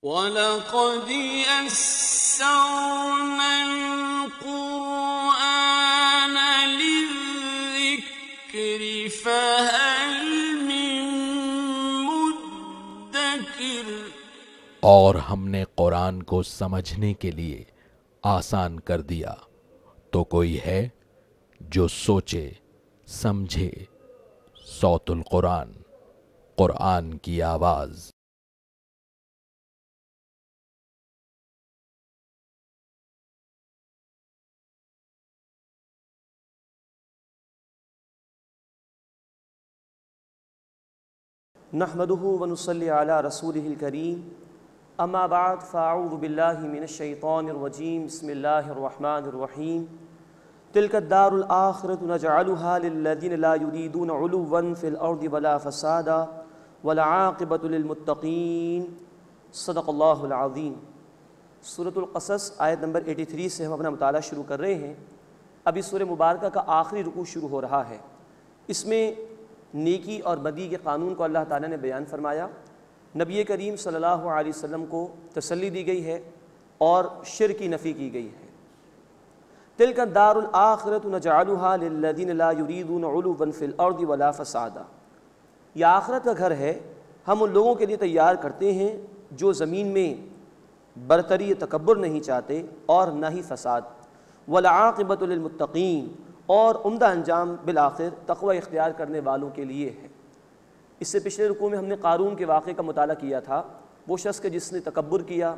وَلَقَدْ يَسَّرْنَا الْقُرْآنَ لِلذِّكْرِ فَهَلْ مِن مُّدَّكِرٍ۔ اور ہم نے قرآن کو سمجھنے کے لیے آسان کر دیا، تو کوئی ہے جو سوچے سمجھے۔ صوت القرآن، قرآن کی آواز۔ نحمده ونصلي على رسوله الكريم اما بعد فاعوذ بالله من الشيطان الرجيم بسم الله الرحمن الرحيم تلك الدار الآخرة نجعلها للذين لا يريدون علوا في الأرض ولا فسادا والعاقبة للمتقين صدق اللہ العظیم۔ سورۃ القصص آیت نمبر 83 سے ہم اپنا مطالعہ شروع کر رہے ہیں۔ اب اس سورہ مبارکہ کا آخری رکوع شروع ہو رہا ہے۔ اس میں نیکی اور بدی کے قانون کو اللہ تعالیٰ نے بیان فرمایا، نبی کریم صلی اللہ علیہ وسلم کو تسلی دی گئی ہے اور شرک کی نفی کی گئی ہے۔ تلک الدار الآخرۃ نجعلها للذین لا یریدون علوا فی الارض ولا فسادا۔ یہ آخرت کا گھر ہے، ہم ان لوگوں کے لیے تیار کرتے ہیں جو زمین میں برتری تکبر نہیں چاہتے اور نہ ہی فساد۔ والعاقبۃ للمتقین، اور عمدہ انجام بالآخر تقوی اختیار کرنے والوں کے لیے ہے۔ اس سے پچھلے رکوع میں ہم نے قارون کے واقعے کا مطالعہ کیا تھا، وہ شخص کے جس نے تکبر کیا،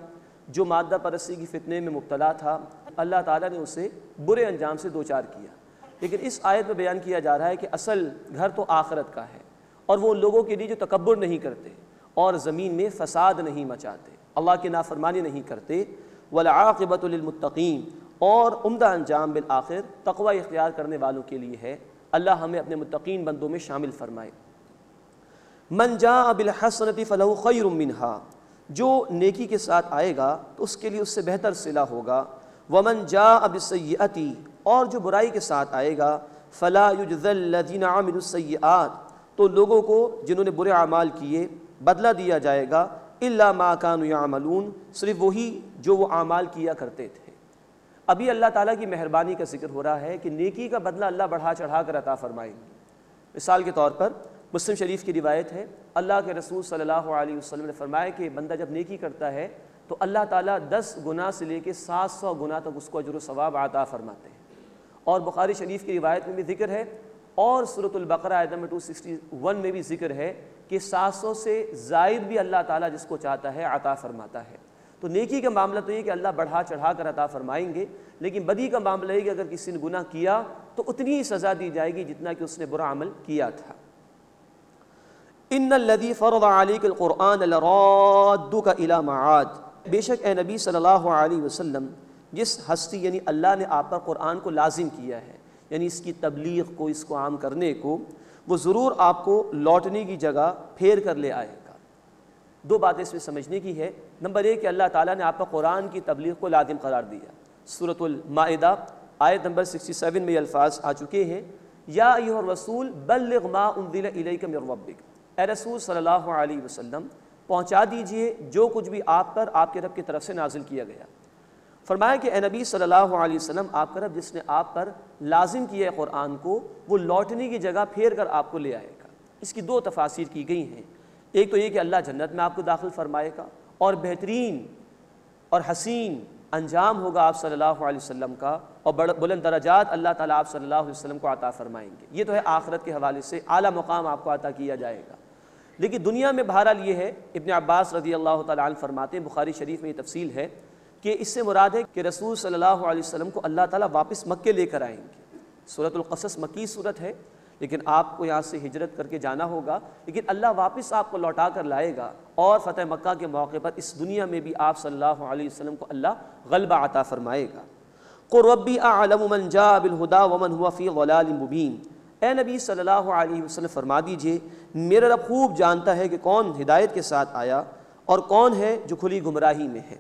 جو مادہ پرستی کی فتنے میں مبتلا تھا، اللہ تعالیٰ نے اسے برے انجام سے دوچار کیا۔ لیکن اس آیت میں بیان کیا جا رہا ہے کہ اصل گھر تو آخرت کا ہے، اور وہ ان لوگوں کے لیے جو تکبر نہیں کرتے اور زمین میں فساد نہیں مچاتے، اللہ کی نافرمانی نہیں کرتے۔ والعاقبۃ للمتقین، اور عمدہ انجام بالآخر تقوی اختیار کرنے والوں کے لیے ہے۔ اللہ ہمیں اپنے متقین بندوں میں شامل فرمائے۔ من جاء بالحسنۃ فلہ خیر منہا، جو نیکی کے ساتھ آئے گا تو اس کے لیے اس سے بہتر صلہ ہوگا۔ ومن جاء بالسیئۃ، اور جو برائی کے ساتھ آئے گا فلا یجزی الذین عملوا السیئات، تو لوگوں کو جنہوں نے برے اعمال کیے بدلہ دیا جائے گا، الا ما کانوا یعملون، صرف وہی جو وہ اعمال کیا کرتے تھے۔ ابھی اللہ تعالیٰ کی مہربانی کا ذکر ہو رہا ہے کہ نیکی کا بدلہ اللہ بڑھا چڑھا کر عطا فرمائیں گے۔ مثال کے طور پر مسلم شریف کی روایت ہے، اللہ کے رسول صلی اللہ علیہ وسلم نے فرمایا کہ بندہ جب نیکی کرتا ہے تو اللہ تعالیٰ 10 گنا سے لے کے 700 گنا تک اس کو اجر و ثواب عطا فرماتے ہیں۔ اور بخاری شریف کی روایت میں بھی ذکر ہے، اور سورۃ البقرہ آیت نمبر 261 میں بھی ذکر ہے کہ 700 سے زائد بھی اللہ تعالیٰ جس کو چاہتا ہے عطا فرماتا ہے۔ تو نیکی کا معاملہ تو یہ کہ اللہ بڑھا چڑھا کر عطا فرمائیں گے، لیکن بدی کا معاملہ یہ کہ اگر کسی نے گناہ کیا تو اتنی ہی سزا دی جائے گی جتنا کہ اس نے برا عمل کیا تھا۔ ان الذی فرض علیک القرآن لرادک الی معاد، بے شک اے نبی صلی اللہ علیہ وسلم، جس ہستی یعنی اللہ نے آپ پر قرآن کو لازم کیا ہے، یعنی اس کی تبلیغ کو، اس کو عام کرنے کو، وہ ضرور آپ کو لوٹنے کی جگہ پھیر کر لے آئے گا۔ دو باتیں اس میں سمجھنے کی ہے۔ نمبر ایک کہ اللہ تعالیٰ نے آپ پر قرآن کی تبلیغ کو لازم قرار دیا۔ سورۃ المائدہ آیت نمبر 67 میں یہ الفاظ آ چکے ہیں، یا ایھا الرسول بلغ ما انزل الیک من ربک، اے رسول صلی اللہ علیہ وسلم پہنچا دیجئے جو کچھ بھی آپ پر آپ کے رب کی طرف سے نازل کیا گیا۔ فرمایا کہ اے نبی صلی اللہ علیہ وسلم، آپ کا رب جس نے آپ پر لازم کیا ہے قرآن کو، وہ لوٹنے کی جگہ پھیر کر آپ کو لے آئے گا۔ اس کی دو تفاسیر کی گئی ہیں، ایک تو یہ کہ اللہ جنت میں آپ کو داخل فرمائے گا، اور بہترین اور حسین انجام ہوگا آپ صلی اللہ علیہ وسلم کا، اور بلند درجات اللہ تعالیٰ آپ صلی اللہ علیہ وسلم کو عطا فرمائیں گے۔ یہ تو ہے آخرت کے حوالے سے اعلیٰ مقام آپ کو عطا کیا جائے گا۔ لیکن دنیا میں بہرحال یہ ہے، ابن عباس رضی اللہ تعالیٰ عنہ فرماتے ہیں، بخاری شریف میں یہ تفصیل ہے کہ اس سے مراد ہے کہ رسول صلی اللہ علیہ وسلم کو اللہ تعالیٰ واپس مکے لے کر آئیں گے۔ سورۃ القصص مکی صورت ہے، لیکن آپ کو یہاں سے ہجرت کر کے جانا ہوگا، لیکن اللہ واپس آپ کو لوٹا کر لائے گا، اور فتح مکہ کے موقع پر اس دنیا میں بھی آپ صلی اللہ علیہ وسلم کو اللہ غلبہ عطا فرمائے گا۔ قل ربی اعلم من جاء بالہدی ومن هو فی ضلال مبین، اے نبی صلی اللہ علیہ وسلم فرما دیجئے میرا رب خوب جانتا ہے کہ کون ہدایت کے ساتھ آیا اور کون ہے جو کھلی گمراہی میں ہے۔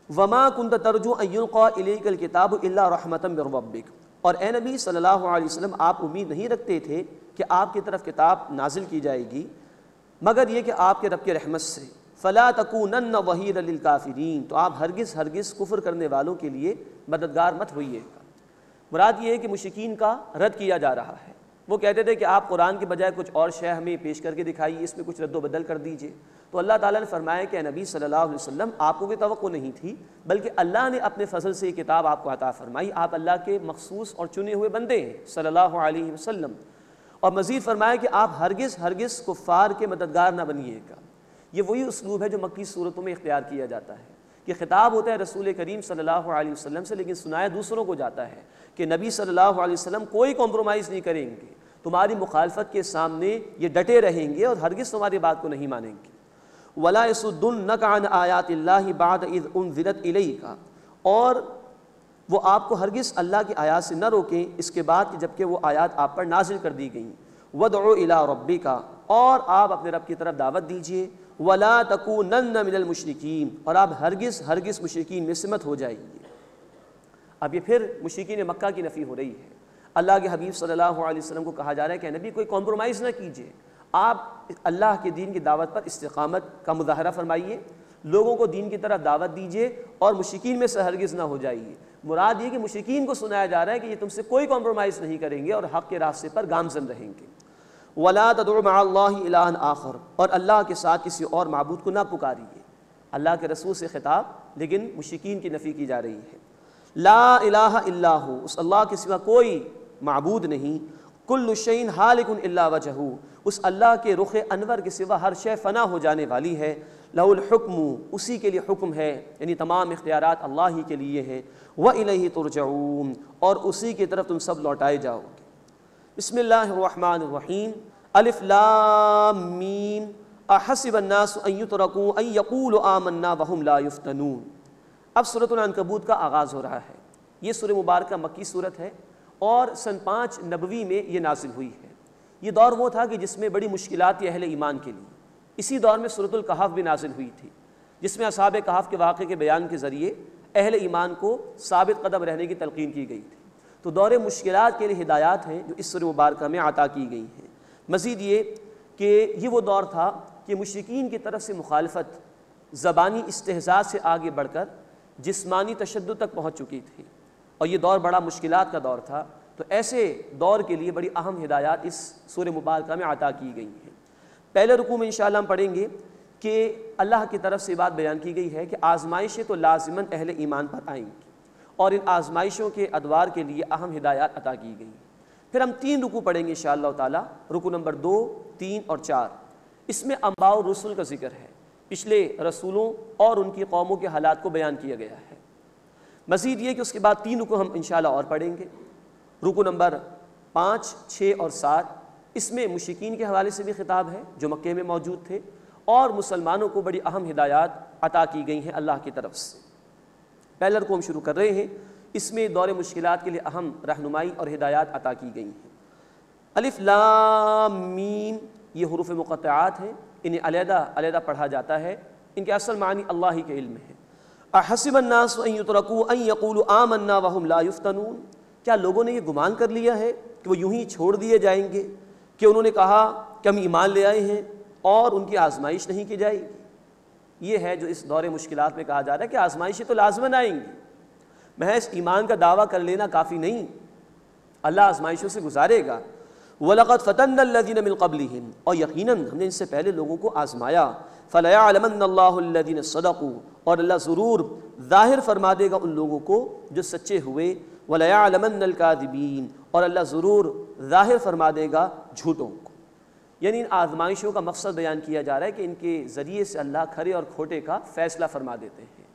وما كنت ترجو ان يلقى اليك الكتاب الا رحمة من ربك، اور اے نبی صلی اللہ علیہ وسلم آپ امید نہیں رکھتے تھے کہ آپ کی طرف کتاب نازل کی جائے گی مگر یہ کہ آپ کے رب کی رحمت سے۔ فلا تکونن ظہیرا للکافرین، تو آپ ہرگز ہرگز کفر کرنے والوں کے لیے مددگار مت ہوئیے گا۔ مراد یہ ہے کہ مشرکین کا رد کیا جا رہا ہے۔ وہ کہتے تھے کہ آپ قرآن کے بجائے کچھ اور شے ہمیں پیش کر کے دکھائیے، اس میں کچھ رد و بدل کر دیجئے۔ تو اللہ تعالیٰ نے فرمایا کہ اے نبی صلی اللہ علیہ وسلم، آپ کو کوئی توقع نہیں تھی، بلکہ اللہ نے اپنے فضل سے یہ کتاب آپ کو عطا فرمائی، آپ اللہ کے مخصوص اور چنے ہوئے بندے ہیں صلی اللہ علیہ وسلم۔ اور مزید فرمایا کہ آپ ہرگز ہرگز کفار کے مددگار نہ بنیے گا۔ یہ وہی اسلوب ہے جو مکی صورتوں میں اختیار کیا جاتا ہے کہ خطاب ہوتا ہے رسول کریم صلی اللہ علیہ وسلم سے، لیکن سنایا دوسروں کو جاتا ہے کہ نبی صلی اللہ علیہ وسلم کوئی کمپرومائز نہیں کریں گے، تمہاری مخالفت کے سامنے یہ ڈٹے رہیں گے اور ہرگز تمہاری بات کو نہیں مانیں گے۔ وَلَا يَصُدُّنَّكَ عَنْ آيَاتِ اللَّهِ بَعْدَ إِذْ أُنزِلَتْ إِلَيْكَ، اور وہ آپ کو ہرگز اللہ کی آیات سے نہ روکیں اس کے بعد کہ جبکہ وہ آیات آپ پر نازل کر دی گئیں۔ وَادْعُ إِلَىٰ رَبِّكَ، اور آپ اپنے رب کی طرف دعوت دیجئے۔ وَلَا تَكُونَنَّ مِنَ الْمُشْرِكِينَ، اور آپ ہرگز ہرگز مشرکین میں سے مت ہو جائیے۔ اب یہ پھر مشرکین مکہ کی نفی ہو رہی ہے۔ اللہ کے حبیب صلی اللہ علیہ وسلم کو کہا جا رہا ہے کہ نبی کوئی کمپرومائز نہ کیجیے، آپ اللہ کے دین کی دعوت پر استقامت کا مظاہرہ فرمائیے، لوگوں کو دین کی طرف دعوت دیجیے اور مشرکین میں سے ہرگز نہ ہو جائیے۔ مراد یہ کہ مشرکین کو سنایا جا رہا ہے کہ یہ تم سے کوئی کمپرومائز نہیں کریں گے اور حق کے راستے پر گامزن رہیں گے۔ وَلَا تَدْعُ مَعَ اللَّهِ إِلَٰهًا آخر، اور اللہ کے ساتھ کسی اور معبود کو نہ پکاریے۔ اللہ کے رسول سے خطاب، لیکن مشرکین کی نفی کی جا رہی ہے۔ لا الہ الا ہو، اس اللہ کے سوا کوئی معبود نہیں۔ کل شیء ہالک الا وجہہ، اس اللہ کے رخ انور کے سوا ہر شے فنا ہو جانے والی ہے۔ لہ الحکم، اسی کے لیے حکم ہے، یعنی تمام اختیارات اللہ ہی کے لیے ہیں۔ وإلیہ ترجعون، اور اسی کی طرف تم سب لوٹائے جاؤ گے۔ بسم اللہ الرحمن الرحیم۔ الف لام میم، احسب الناس ان یترکوا ان یقولوا آمنا وہم لا یفتنون۔ اب سورۃ العنکبوت کا آغاز ہو رہا ہے۔ یہ سورہ مبارکہ مکی صورت ہے اور سن 5 نبوی میں یہ نازل ہوئی ہے۔ یہ دور وہ تھا کہ جس میں بڑی مشکلات تھی اہل ایمان کے لیے۔ اسی دور میں سورۃ الکہف بھی نازل ہوئی تھی، جس میں اصحاب کہف کے واقعے کے بیان کے ذریعے اہل ایمان کو ثابت قدم رہنے کی تلقین کی گئی تھی۔ تو دور مشکلات کے لیے ہدایات ہیں جو اس سورہ مبارکہ میں عطا کی گئی ہیں۔ مزید یہ کہ یہ وہ دور تھا کہ مشرکین کی طرف سے مخالفت زبانی استہزاء سے آگے بڑھ کر جسمانی تشدد تک پہنچ چکی تھی، اور یہ دور بڑا مشکلات کا دور تھا۔ تو ایسے دور کے لیے بڑی اہم ہدایات اس سورہ مبارکہ میں عطا کی گئی ہیں۔ پہلے رکوع میں انشاءاللہ ہم پڑھیں گے کہ اللہ کی طرف سے بات بیان کی گئی ہے کہ آزمائشیں تو لازماً اہل ایمان پر آئیں گی، اور ان آزمائشوں کے ادوار کے لیے اہم ہدایات عطا کی گئی ہیں۔ پھر ہم 3 رکوع پڑھیں گے انشاءاللہ تعالیٰ، رکوع نمبر 2، 3 اور 4۔ اس میں انباء الرسل کا ذکر ہے، پچھلے رسولوں اور ان کی قوموں کے حالات کو بیان کیا گیا ہے۔ مزید یہ کہ اس کے بعد 3 رکوع ہم انشاءاللہ اور پڑھیں گے، رکوع نمبر 5، 6 اور 7۔ اس میں مشرکین کے حوالے سے بھی خطاب ہے جو مکے میں موجود تھے، اور مسلمانوں کو بڑی اہم ہدایات عطا کی گئی ہیں اللہ کی طرف سے۔ پہلا رکوع ہم شروع کر رہے ہیں، اس میں دور مشکلات کے لیے اہم رہنمائی اور ہدایات عطا کی گئی ہیں۔ الف لام میم، یہ حروف مقطعات ہیں، انہیں علیحدہ علیحدہ پڑھا جاتا ہے، ان کے اصل معنی اللہ ہی کے علم ہے۔ احسب الناس ان یترکوا ان یقولوا آمنا وہم لا یفتنون، کیا لوگوں نے یہ گمان کر لیا ہے کہ وہ یوں ہی چھوڑ دیے جائیں گے کہ انہوں نے کہا کہ ہم ایمان لے آئے ہیں اور ان کی آزمائش نہیں کی جائے گی؟ یہ ہے جو اس دور مشکلات میں کہا جا رہا ہے کہ آزمائشیں تو لازماً آئیں گی، محض ایمان کا دعویٰ کر لینا کافی نہیں، اللہ آزمائشوں سے گزارے گا۔ وَلَقَدْ فَتَنَّ الَّذِينَ مِن قَبْلِهِمْ، اور یقیناً ہم نے ان سے پہلے لوگوں کو آزمایا۔ فَلَيَعْلَمَنَّ اللَّهُ الَّذِينَ صَدَقُوا، اور اللہ ضرور ظاہر فرما دے گا ان لوگوں کو جو سچے ہوئے۔ وَلَيَعْلَمَنَّ الْكَاذِبِينَ، اور اللہ ضرور ظاہر فرما دے گا جھوٹوں کو۔ یعنی ان آزمائشوں کا مقصد بیان کیا جا رہا ہے کہ ان کے ذریعے سے اللہ کھرے اور کھوٹے کا فیصلہ فرما دیتے ہیں۔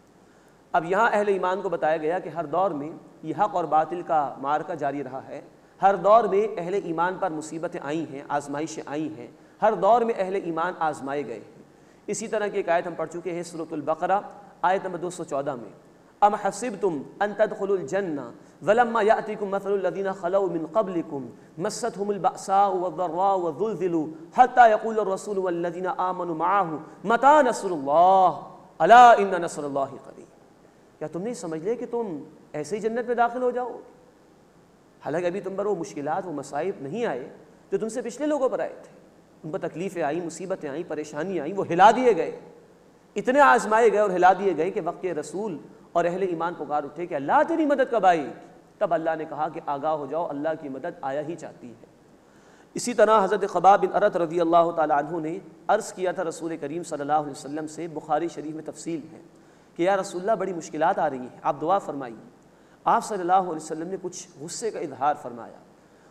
اب یہاں اہل ایمان کو بتایا گیا کہ ہر دور میں یہ حق اور باطل کا معرکہ جاری رہا ہے، ہر دور میں اہل ایمان پر مصیبتیں آئی ہیں، آزمائشیں آئی ہیں، ہر دور میں اہل ایمان آزمائے گئے ہیں۔ اسی طرح کی ایک آیت ہم پڑھ چکے ہیں سورۃ البقرہ آیت نمبر 214 میں، ام حسبتم ان تدخلوا الجنہ ولما یأتکم مثل الذین خلوا من قبلکم مستهم البأساء والضراء وزلزلوا حتى یقول الرسول والذین آمنوا معه متی نصر اللہ الا ان نصر اللہ قریب۔ کیا تم نہیں سمجھ لے کہ تم ایسے ہی جنت میں داخل ہو جاؤ گے؟ حالانکہ ابھی تم پر وہ مشکلات، وہ مصائب نہیں آئے جو تم سے پچھلے لوگوں پر آئے تھے۔ ان پر تکلیفیں آئیں، مصیبتیں آئیں، پریشانی آئیں، وہ ہلا دیے گئے، اتنے آزمائے گئے اور ہلا دیے گئے کہ وقت رسول اور اہل ایمان پکار اٹھے کہ اللہ تیری مدد کب آئی؟ تب اللہ نے کہا کہ آگاہ ہو جاؤ، اللہ کی مدد آیا ہی چاہتی ہے۔ اسی طرح حضرت خباب بن ارت رضی اللہ تعالیٰ عنہ نے عرض کیا تھا رسول کریم صلی اللہ علیہ وسلم سے، بخاری شریف میں تفصیل ہے کہ یا رسول اللہ بڑی مشکلات آ رہی ہیں، آپ دعا فرمائیے۔ آپ صلی اللہ علیہ وسلم نے کچھ غصے کا اظہار فرمایا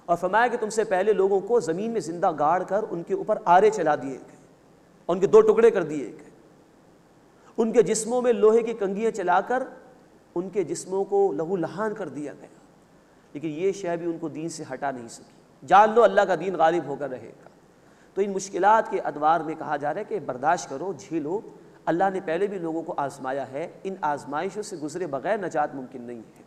اور فرمایا کہ تم سے پہلے لوگوں کو زمین میں زندہ گاڑ کر ان کے اوپر آرے چلا دیے گئے، ان کے 2 ٹکڑے کر دیے گئے، ان کے جسموں میں لوہے کی کنگھیاں چلا کر ان کے جسموں کو لہو لہان کر دیا گیا، لیکن یہ شے بھی ان کو دین سے ہٹا نہیں سکی۔ جان لو اللہ کا دین غالب ہو کر رہے گا۔ تو ان مشکلات کے ادوار میں کہا جا رہا ہے کہ برداشت کرو، جھیلو، اللہ نے پہلے بھی لوگوں کو آزمایا ہے، ان آزمائشوں سے گزرے بغیر نجات ممکن نہیں ہے۔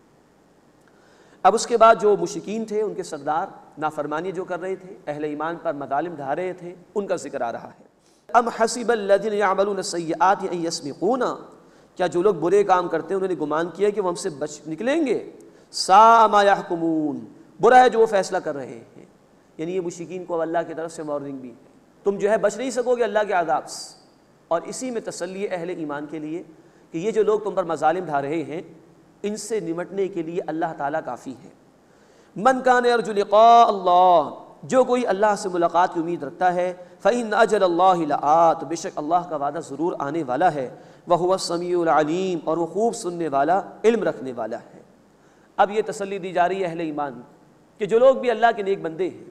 اب اس کے بعد جو مشرکین تھے، ان کے سردار نافرمانی جو کر رہے تھے، اہل ایمان پر مظالم ڈھا رہے تھے، ان کا ذکر آ رہا ہے۔ ام حسب الذین یعملون السیئات ان یسبقونا، کیا جو لوگ برے کام کرتے ہیں انہوں نے گمان کیا کہ وہ ہم سے بچ نکلیں گے؟ ساء ما یحکمون، برا ہے جو وہ فیصلہ کر رہے ہیں۔ یعنی یہ مشرکین کو اللہ کی طرف سے وارننگ بھی ہے، تم جو ہے بچ نہیں سکو گے اللہ کے عذاب سے۔ اور اسی میں تسلی اہل ایمان کے لیے کہ یہ جو لوگ تم پر مظالم ڈھا رہے ہیں، ان سے نمٹنے کے لیے اللہ تعالیٰ کافی ہے۔ من کان یرجو لقاء اللہ، جو کوئی اللہ سے ملاقات کی امید رکھتا ہے، فإن اجل اللہ لآت، بے شک اللہ کا وعدہ ضرور آنے والا ہے، وہو السمیع العلیم، اور وہ خوب سننے والا، علم رکھنے والا ہے۔ اب یہ تسلی دی جا رہی ہے اہل ایمان کہ جو لوگ بھی اللہ کے نیک بندے ہیں،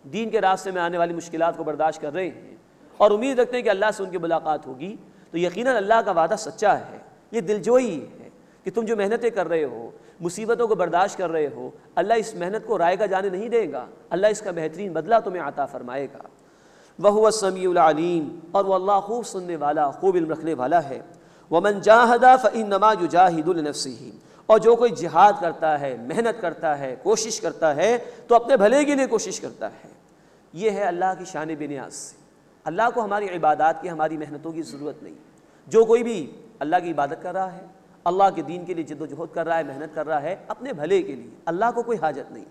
دین کے راستے میں آنے والی مشکلات کو برداشت کر رہے ہیں اور امید رکھتے ہیں کہ اللہ سے ان کی ملاقات ہوگی، تو یقیناً اللہ کا وعدہ سچا ہے۔ یہ دلجوئی ہے کہ تم جو محنتیں کر رہے ہو، مصیبتوں کو برداشت کر رہے ہو، اللہ اس محنت کو رائے گا جانے نہیں دے گا، اللہ اس کا بہترین بدلہ تمہیں عطا فرمائے گا۔ وَهُوَ السَّمِيعُ الْعَلِيمُ، اور وہ اللہ خوب سننے والا، خوب علم رکھنے والا ہے۔ وَمَنْ جَاهَدَ فَإِنَّمَا يُجَاهِدُ لِنَفْسِهِ، اور جو کوئی جہاد کرتا ہے، محنت کرتا ہے، کوشش کرتا ہے، تو اپنے بھلے کے لیے کوشش کرتا ہے۔ یہ ہے اللہ کی شان بے نیاز سے۔ اللہ کو ہماری عبادات کی، ہماری محنتوں کی ضرورت نہیں۔ جو کوئی بھی اللہ کی عبادت کر رہا ہے، اللہ کے دین کے لیے جد و جہد کر رہا ہے، محنت کر رہا ہے، اپنے بھلے کے لیے، اللہ کو کوئی حاجت نہیں۔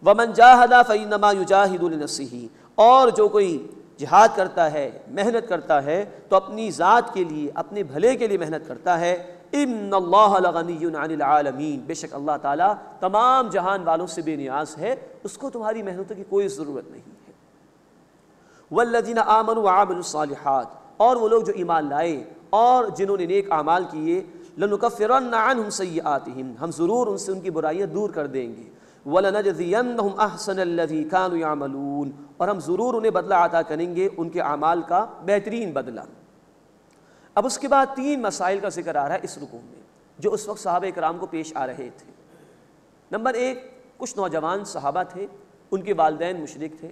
وَمَنْ جَاهَدَ فَإِنَّمَا يُجَاهِدُ لِنَفْسِهِ، اور جو کوئی جہاد کرتا ہے، محنت کرتا ہے، تو اپنی ذات کے لیے، اپنے بھلے کے لیے محنت کرتا ہے۔ ان اللہ لغنی عن العالمین، بے شک اللہ تعالیٰ تمام جہان والوں سے بے نیاز ہے، اس کو تمہاری محنتوں کی کوئی ضرورت نہیں ہے۔ والذین آمنوا وعملوا الصالحات، اور وہ لوگ جو ایمان لائے اور جنہوں نے نیک اعمال کیے، لنکفرن عنہم سیئاتہم، ہم ضرور ان سے ان کی برائیاں دور کر دیں گے۔ وَلَنَجْزِيَنَّهُمْ أَحْسَنَ الَّذِي كَانُوا يَعْمَلُونَ، اور ہم ضرور انہیں بدلہ عطا کریں گے ان کے اعمال کا بہترین بدلہ۔ اب اس کے بعد 3 مسائل کا ذکر آ رہا ہے اس رکوع میں، جو اس وقت صحابہ اکرام کو پیش آ رہے تھے۔ نمبر 1، کچھ نوجوان صحابہ تھے، ان کے والدین مشرک تھے،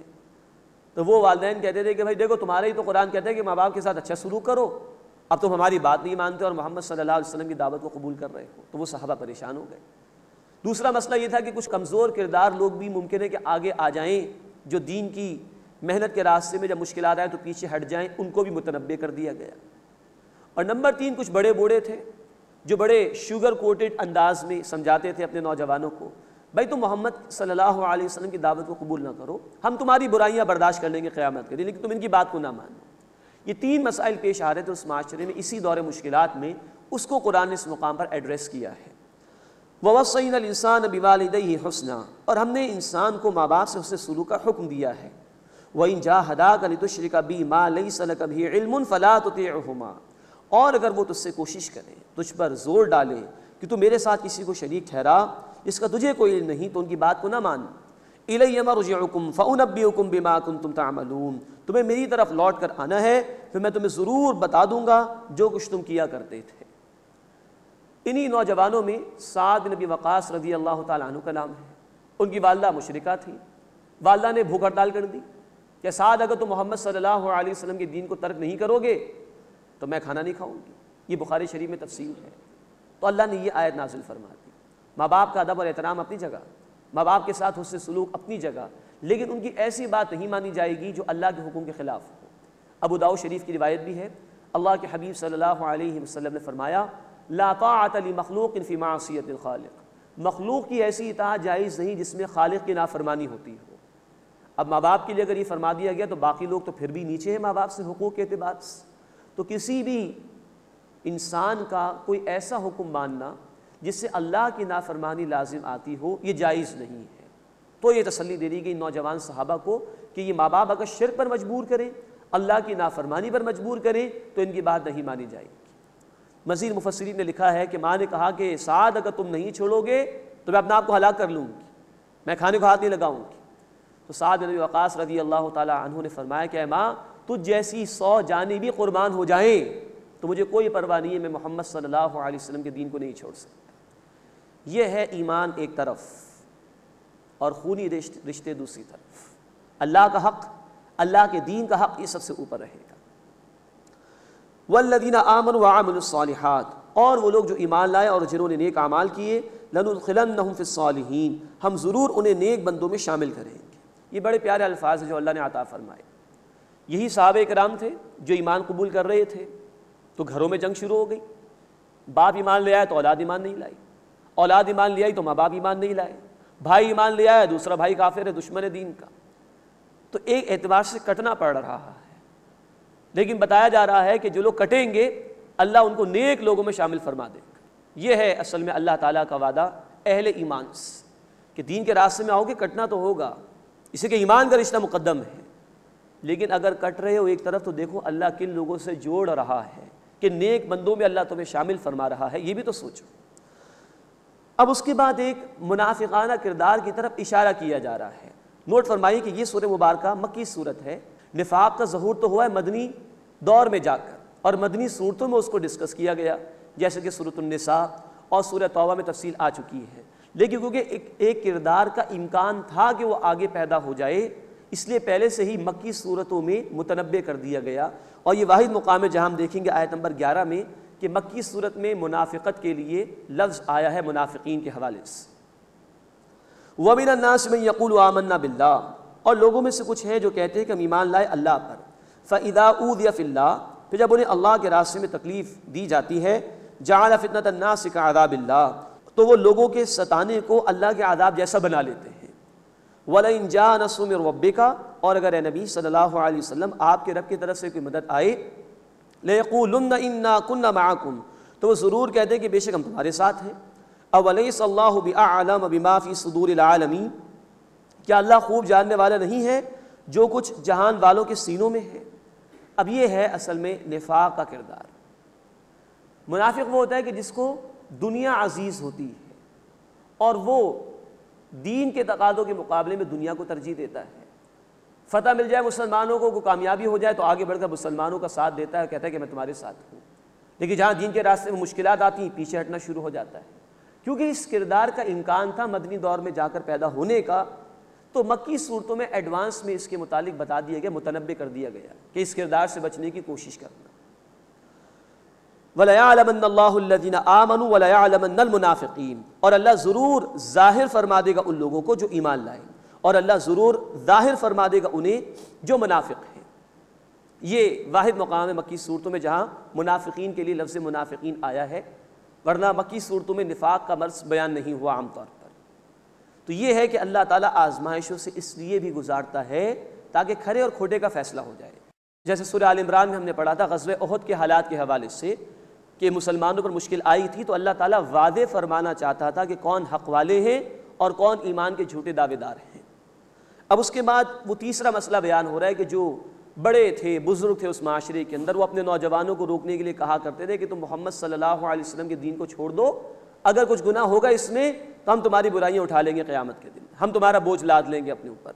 تو وہ والدین کہتے تھے کہ بھائی دیکھو تمہارا ہی تو قرآن کہتا ہے کہ ماں باپ کے ساتھ اچھا سلوک کرو، اب تم ہماری بات نہیں مانتے اور محمد صلی اللہ علیہ وسلم کی دعوت کو قبول کر رہے ہو، تو وہ صحابہ پریشان ہو گئے۔ دوسرا مسئلہ یہ تھا کہ کچھ کمزور کردار لوگ بھی ممکن ہے کہ آگے آ جائیں، جو دین کی محنت کے راستے میں جب مشکلات آئیں تو پیچھے ہٹ جائیں، ان کو بھی متنبع کر دیا گیا۔ اور نمبر 3، کچھ بڑے بوڑھے تھے جو بڑے شوگر کوٹڈ انداز میں سمجھاتے تھے اپنے نوجوانوں کو، بھائی تم محمد صلی اللہ علیہ وسلم کی دعوت کو قبول نہ کرو، ہم تمہاری برائیاں برداشت کر لیں گے قیامت کے دن، لیکن تم ان کی بات کو نہ مانو۔ یہ 3 مسائل پیش آ رہے تھے اس معاشرے میں، اسی دور مشکلات میں، اس کو قرآن نے اس مقام پر ایڈریس کیا ہے۔ وَوَصَّيْنَا الْإِنسَانَ بِوَالِدَيْهِ حُسْنًا، اور ہم نے انسان کو ماں باپ سے حسن سلوک کا حکم دیا ہے۔ وَإِن جَاهَدَاكَ لِتُشْرِكَ بِي مَا لَيْسَ لَكَ بِهِ عِلْمٌ فَلَا تُطِعْهُمَا، اور اگر وہ تجھ سے کوشش کریں، تجھ پر زور ڈالیں کہ تو میرے ساتھ کسی کو شریک ٹھہرا جس کا تجھے کوئی علم نہیں، تو ان کی بات کو نہ مان۔ إِلَيَّ مَرْجِعُكُمْ فَأُنَبِّئُكُمْ بِمَا كُنتُمْ تَعْمَلُونَ، تمہیں میری طرف لوٹ کر آنا ہے، پھر میں تمہیں ضرور بتا دوں گا جو کچھ تم کیا کرتے تھے۔ انہی نوجوانوں میں سعد بن ابی وقاص رضی اللہ تعالیٰ عنہ کا نام ہے۔ ان کی والدہ مشرکہ تھی، والدہ نے بھوک ہڑتال کر دی کہ سعد اگر تم محمد صلی اللہ علیہ وسلم کے دین کو ترک نہیں کرو گے تو میں کھانا نہیں کھاؤں گی۔ یہ بخاری شریف میں تفصیل ہے۔ تو اللہ نے یہ آیت نازل فرما دی۔ ماں باپ کا ادب اور احترام اپنی جگہ، ماں باپ کے ساتھ حسن سلوک اپنی جگہ، لیکن ان کی ایسی بات نہیں مانی جائے گی جو اللہ کے حکم کے خلاف ہو۔ ابو داؤد شریف کی روایت بھی ہے، اللہ کے حبیب صلی اللہ علیہ وسلم نے فرمایا، لا طاعت لمخلوق فی معصیت الخالق، مخلوق کی ایسی اطاعت جائز نہیں جس میں خالق کی نافرمانی ہوتی ہو۔ اب ماں باپ کے لیے اگر یہ فرما دیا گیا تو باقی لوگ تو پھر بھی نیچے ہیں ماں باپ سے حقوق کے اعتبار سے، تو کسی بھی انسان کا کوئی ایسا حکم ماننا جس سے اللہ کی نافرمانی لازم آتی ہو یہ جائز نہیں ہے۔ تو یہ تسلی دے دی گئی نوجوان صحابہ کو کہ یہ ماں باپ اگر شرک پر مجبور کریں، اللہ کی نافرمانی پر مجبور کریں تو ان کی بات نہیں مانی جائے گی۔ مزید مفسرین نے لکھا ہے کہ ماں نے کہا کہ سعد اگر تم نہیں چھوڑو گے تو میں اپنے آپ کو ہلاک کر لوں گی، میں کھانے کو ہاتھ نہیں لگاؤں گی۔ تو سعد بن وقاص رضی اللہ تعالی عنہ نے فرمایا کہ اے ماں تجھ جیسی 100 جانیں بھی قربان ہو جائیں تو مجھے کوئی پرواہ نہیں ہے، میں محمد صلی اللہ علیہ وسلم کے دین کو نہیں چھوڑ سکتا۔ یہ ہے ایمان ایک طرف اور خونی رشتے دوسری طرف۔ اللہ کا حق، اللہ کے دین کا حق یہ سب سے اوپر رہے گا۔ والذین آمنوا وعملوا الصالحات، اور وہ لوگ جو ایمان لائے اور جنہوں نے نیک اعمال کیے، لندخلنہم فی الصالحین، ہم ضرور انہیں نیک بندوں میں شامل کریں گے۔ یہ بڑے پیارے الفاظ ہیں جو اللہ نے عطا فرمائے۔ یہی صحابہ کرام تھے جو ایمان قبول کر رہے تھے تو گھروں میں جنگ شروع ہو گئی، باپ ایمان لے آئے تو اولاد ایمان نہیں لائی، اولاد ایمان لے آئی تو ماں باپ ایمان نہیں لائے، بھائی ایمان لے آیا دوسرا بھائی کافر ہے، دشمن ہے دین کا۔ تو ایک اعتبار سے کٹنا پڑ رہا ہے، لیکن بتایا جا رہا ہے کہ جو لوگ کٹیں گے اللہ ان کو نیک لوگوں میں شامل فرما دے گا۔ یہ ہے اصل میں اللہ تعالیٰ کا وعدہ اہل ایمان سے کہ دین کے راستے میں آؤ گے کٹنا تو ہوگا، اسی کے ایمان کا رشتہ مقدم ہے، لیکن اگر کٹ رہے ہو ایک طرف تو دیکھو اللہ کن لوگوں سے جوڑ رہا ہے کہ نیک بندوں میں اللہ تمہیں شامل فرما رہا ہے، یہ بھی تو سوچو۔ اب اس کے بعد ایک منافقانہ کردار کی طرف اشارہ کیا جا رہا ہے۔ نوٹ فرمائیے کہ یہ سورہ مبارکہ مکی صورت ہے، نفاق کا ظہور تو ہوا ہے مدنی دور میں جا کر، اور مدنی صورتوں میں اس کو ڈسکس کیا گیا، جیسے کہ سورۃ النساء اور سورہ توبہ میں تفصیل آ چکی ہے، لیکن کیونکہ ایک کردار کا امکان تھا کہ وہ آگے پیدا ہو جائے، اس لیے پہلے سے ہی مکی صورتوں میں متنبع کر دیا گیا۔ اور یہ واحد مقام ہے جہاں ہم دیکھیں گے آیت نمبر 11 میں کہ مکی صورت میں منافقت کے لیے لفظ آیا ہے منافقین کے حوالے سے۔ وَمِنَ النَّاسِ مَن يَقُولُ آمَنَّا بِاللَّهِ، اور لوگوں میں سے کچھ ہیں جو کہتے ہیں کہ ہم ایمان لائے اللہ پر۔ فَإِذَا أُوذِيَ فِي اللَّهِ، پھر جب انہیں اللہ کے راستے میں تکلیف دی جاتی ہے، جَعَلَ فِتْنَةَ النَّاسِ كَعَذَابِ اللَّهِ، تو وہ لوگوں کے ستانے کو اللہ کے عذاب جیسا بنا لیتے ہیں۔ وَلَئِن جَاءَ نَصْرٌ مِّن رَّبِّكَ، اور اگر اے نبی صلی اللہ علیہ وسلم آپ کے رب کی طرف سے کوئی مدد آئے، لَيَقُولُنَّ إِنَّا كُنَّا مَعَكُمْ، تو وہ ضرور کہتے ہیں کہ بے شک ہم تمہارے ساتھ ہیں۔ أَوَلَيْسَ اللَّهُ بِأَعْلَمَ بِمَا فِي صُدُورِ الْعَالَمِينَ، کیا اللہ خوب جاننے والا نہیں ہے جو کچھ جہان والوں کے سینوں میں ہے۔ اب یہ ہے اصل میں نفاق کا کردار۔ منافق وہ ہوتا ہے کہ جس کو دنیا عزیز ہوتی ہے اور وہ دین کے تقاضوں کے مقابلے میں دنیا کو ترجیح دیتا ہے۔ فتح مل جائے مسلمانوں کو کامیابی ہو جائے تو آگے بڑھ کر مسلمانوں کا ساتھ دیتا ہے، کہتا ہے کہ میں تمہارے ساتھ ہوں، لیکن جہاں دین کے راستے میں مشکلات آتی ہیں پیچھے ہٹنا شروع ہو جاتا ہے۔ کیونکہ اس کردار کا امکان تھا مدنی دور میں جا کر پیدا ہونے کا، تو مکی صورتوں میں ایڈوانس میں اس کے متعلق بتا دیا گیا، متنبع کر دیا گیا کہ اس کردار سے بچنے کی کوشش کرنا۔ وَلَيَعْلَمَنَّ اللَّهُ الَّذِينَ آمَنُوا وَلَيَعْلَمَنَّ الْمُنَافِقِينَ، اور اللہ ضرور ظاہر فرما دے گا ان لوگوں کو جو ایمان لائیں، اور اللہ ضرور ظاہر فرما دے گا انہیں جو منافق ہیں۔ یہ واحد مقام ہے مکی صورتوں میں جہاں منافقین کے لیے لفظ منافقین آیا ہے، ورنہ مکی صورتوں میں نفاق کا مرض بیان نہیں ہوا عام طور پر۔ تو یہ ہے کہ اللہ تعالیٰ آزمائشوں سے اس لیے بھی گزارتا ہے تاکہ کھرے اور کھوٹے کا فیصلہ ہو جائے۔ جیسے سورہ آل عمران میں ہم نے پڑھا تھا غزوہ احد کے حالات کے حوالے سے کہ مسلمانوں پر مشکل آئی تھی تو اللہ تعالیٰ واضح فرمانا چاہتا تھا کہ کون حق والے ہیں اور کون ایمان کے جھوٹے دعوے دار ہیں۔ اب اس کے بعد وہ تیسرا مسئلہ بیان ہو رہا ہے کہ جو بڑے تھے، بزرگ تھے اس معاشرے کے اندر، وہ اپنے نوجوانوں کو روکنے کے لیے کہا کرتے تھے کہ تم محمد صلی اللہ علیہ وسلم کے دین کو چھوڑ دو، اگر کچھ گناہ ہوگا اس میں تو ہم تمہاری برائیاں اٹھا لیں گے قیامت کے دن، ہم تمہارا بوجھ لاد لیں گے اپنے اوپر۔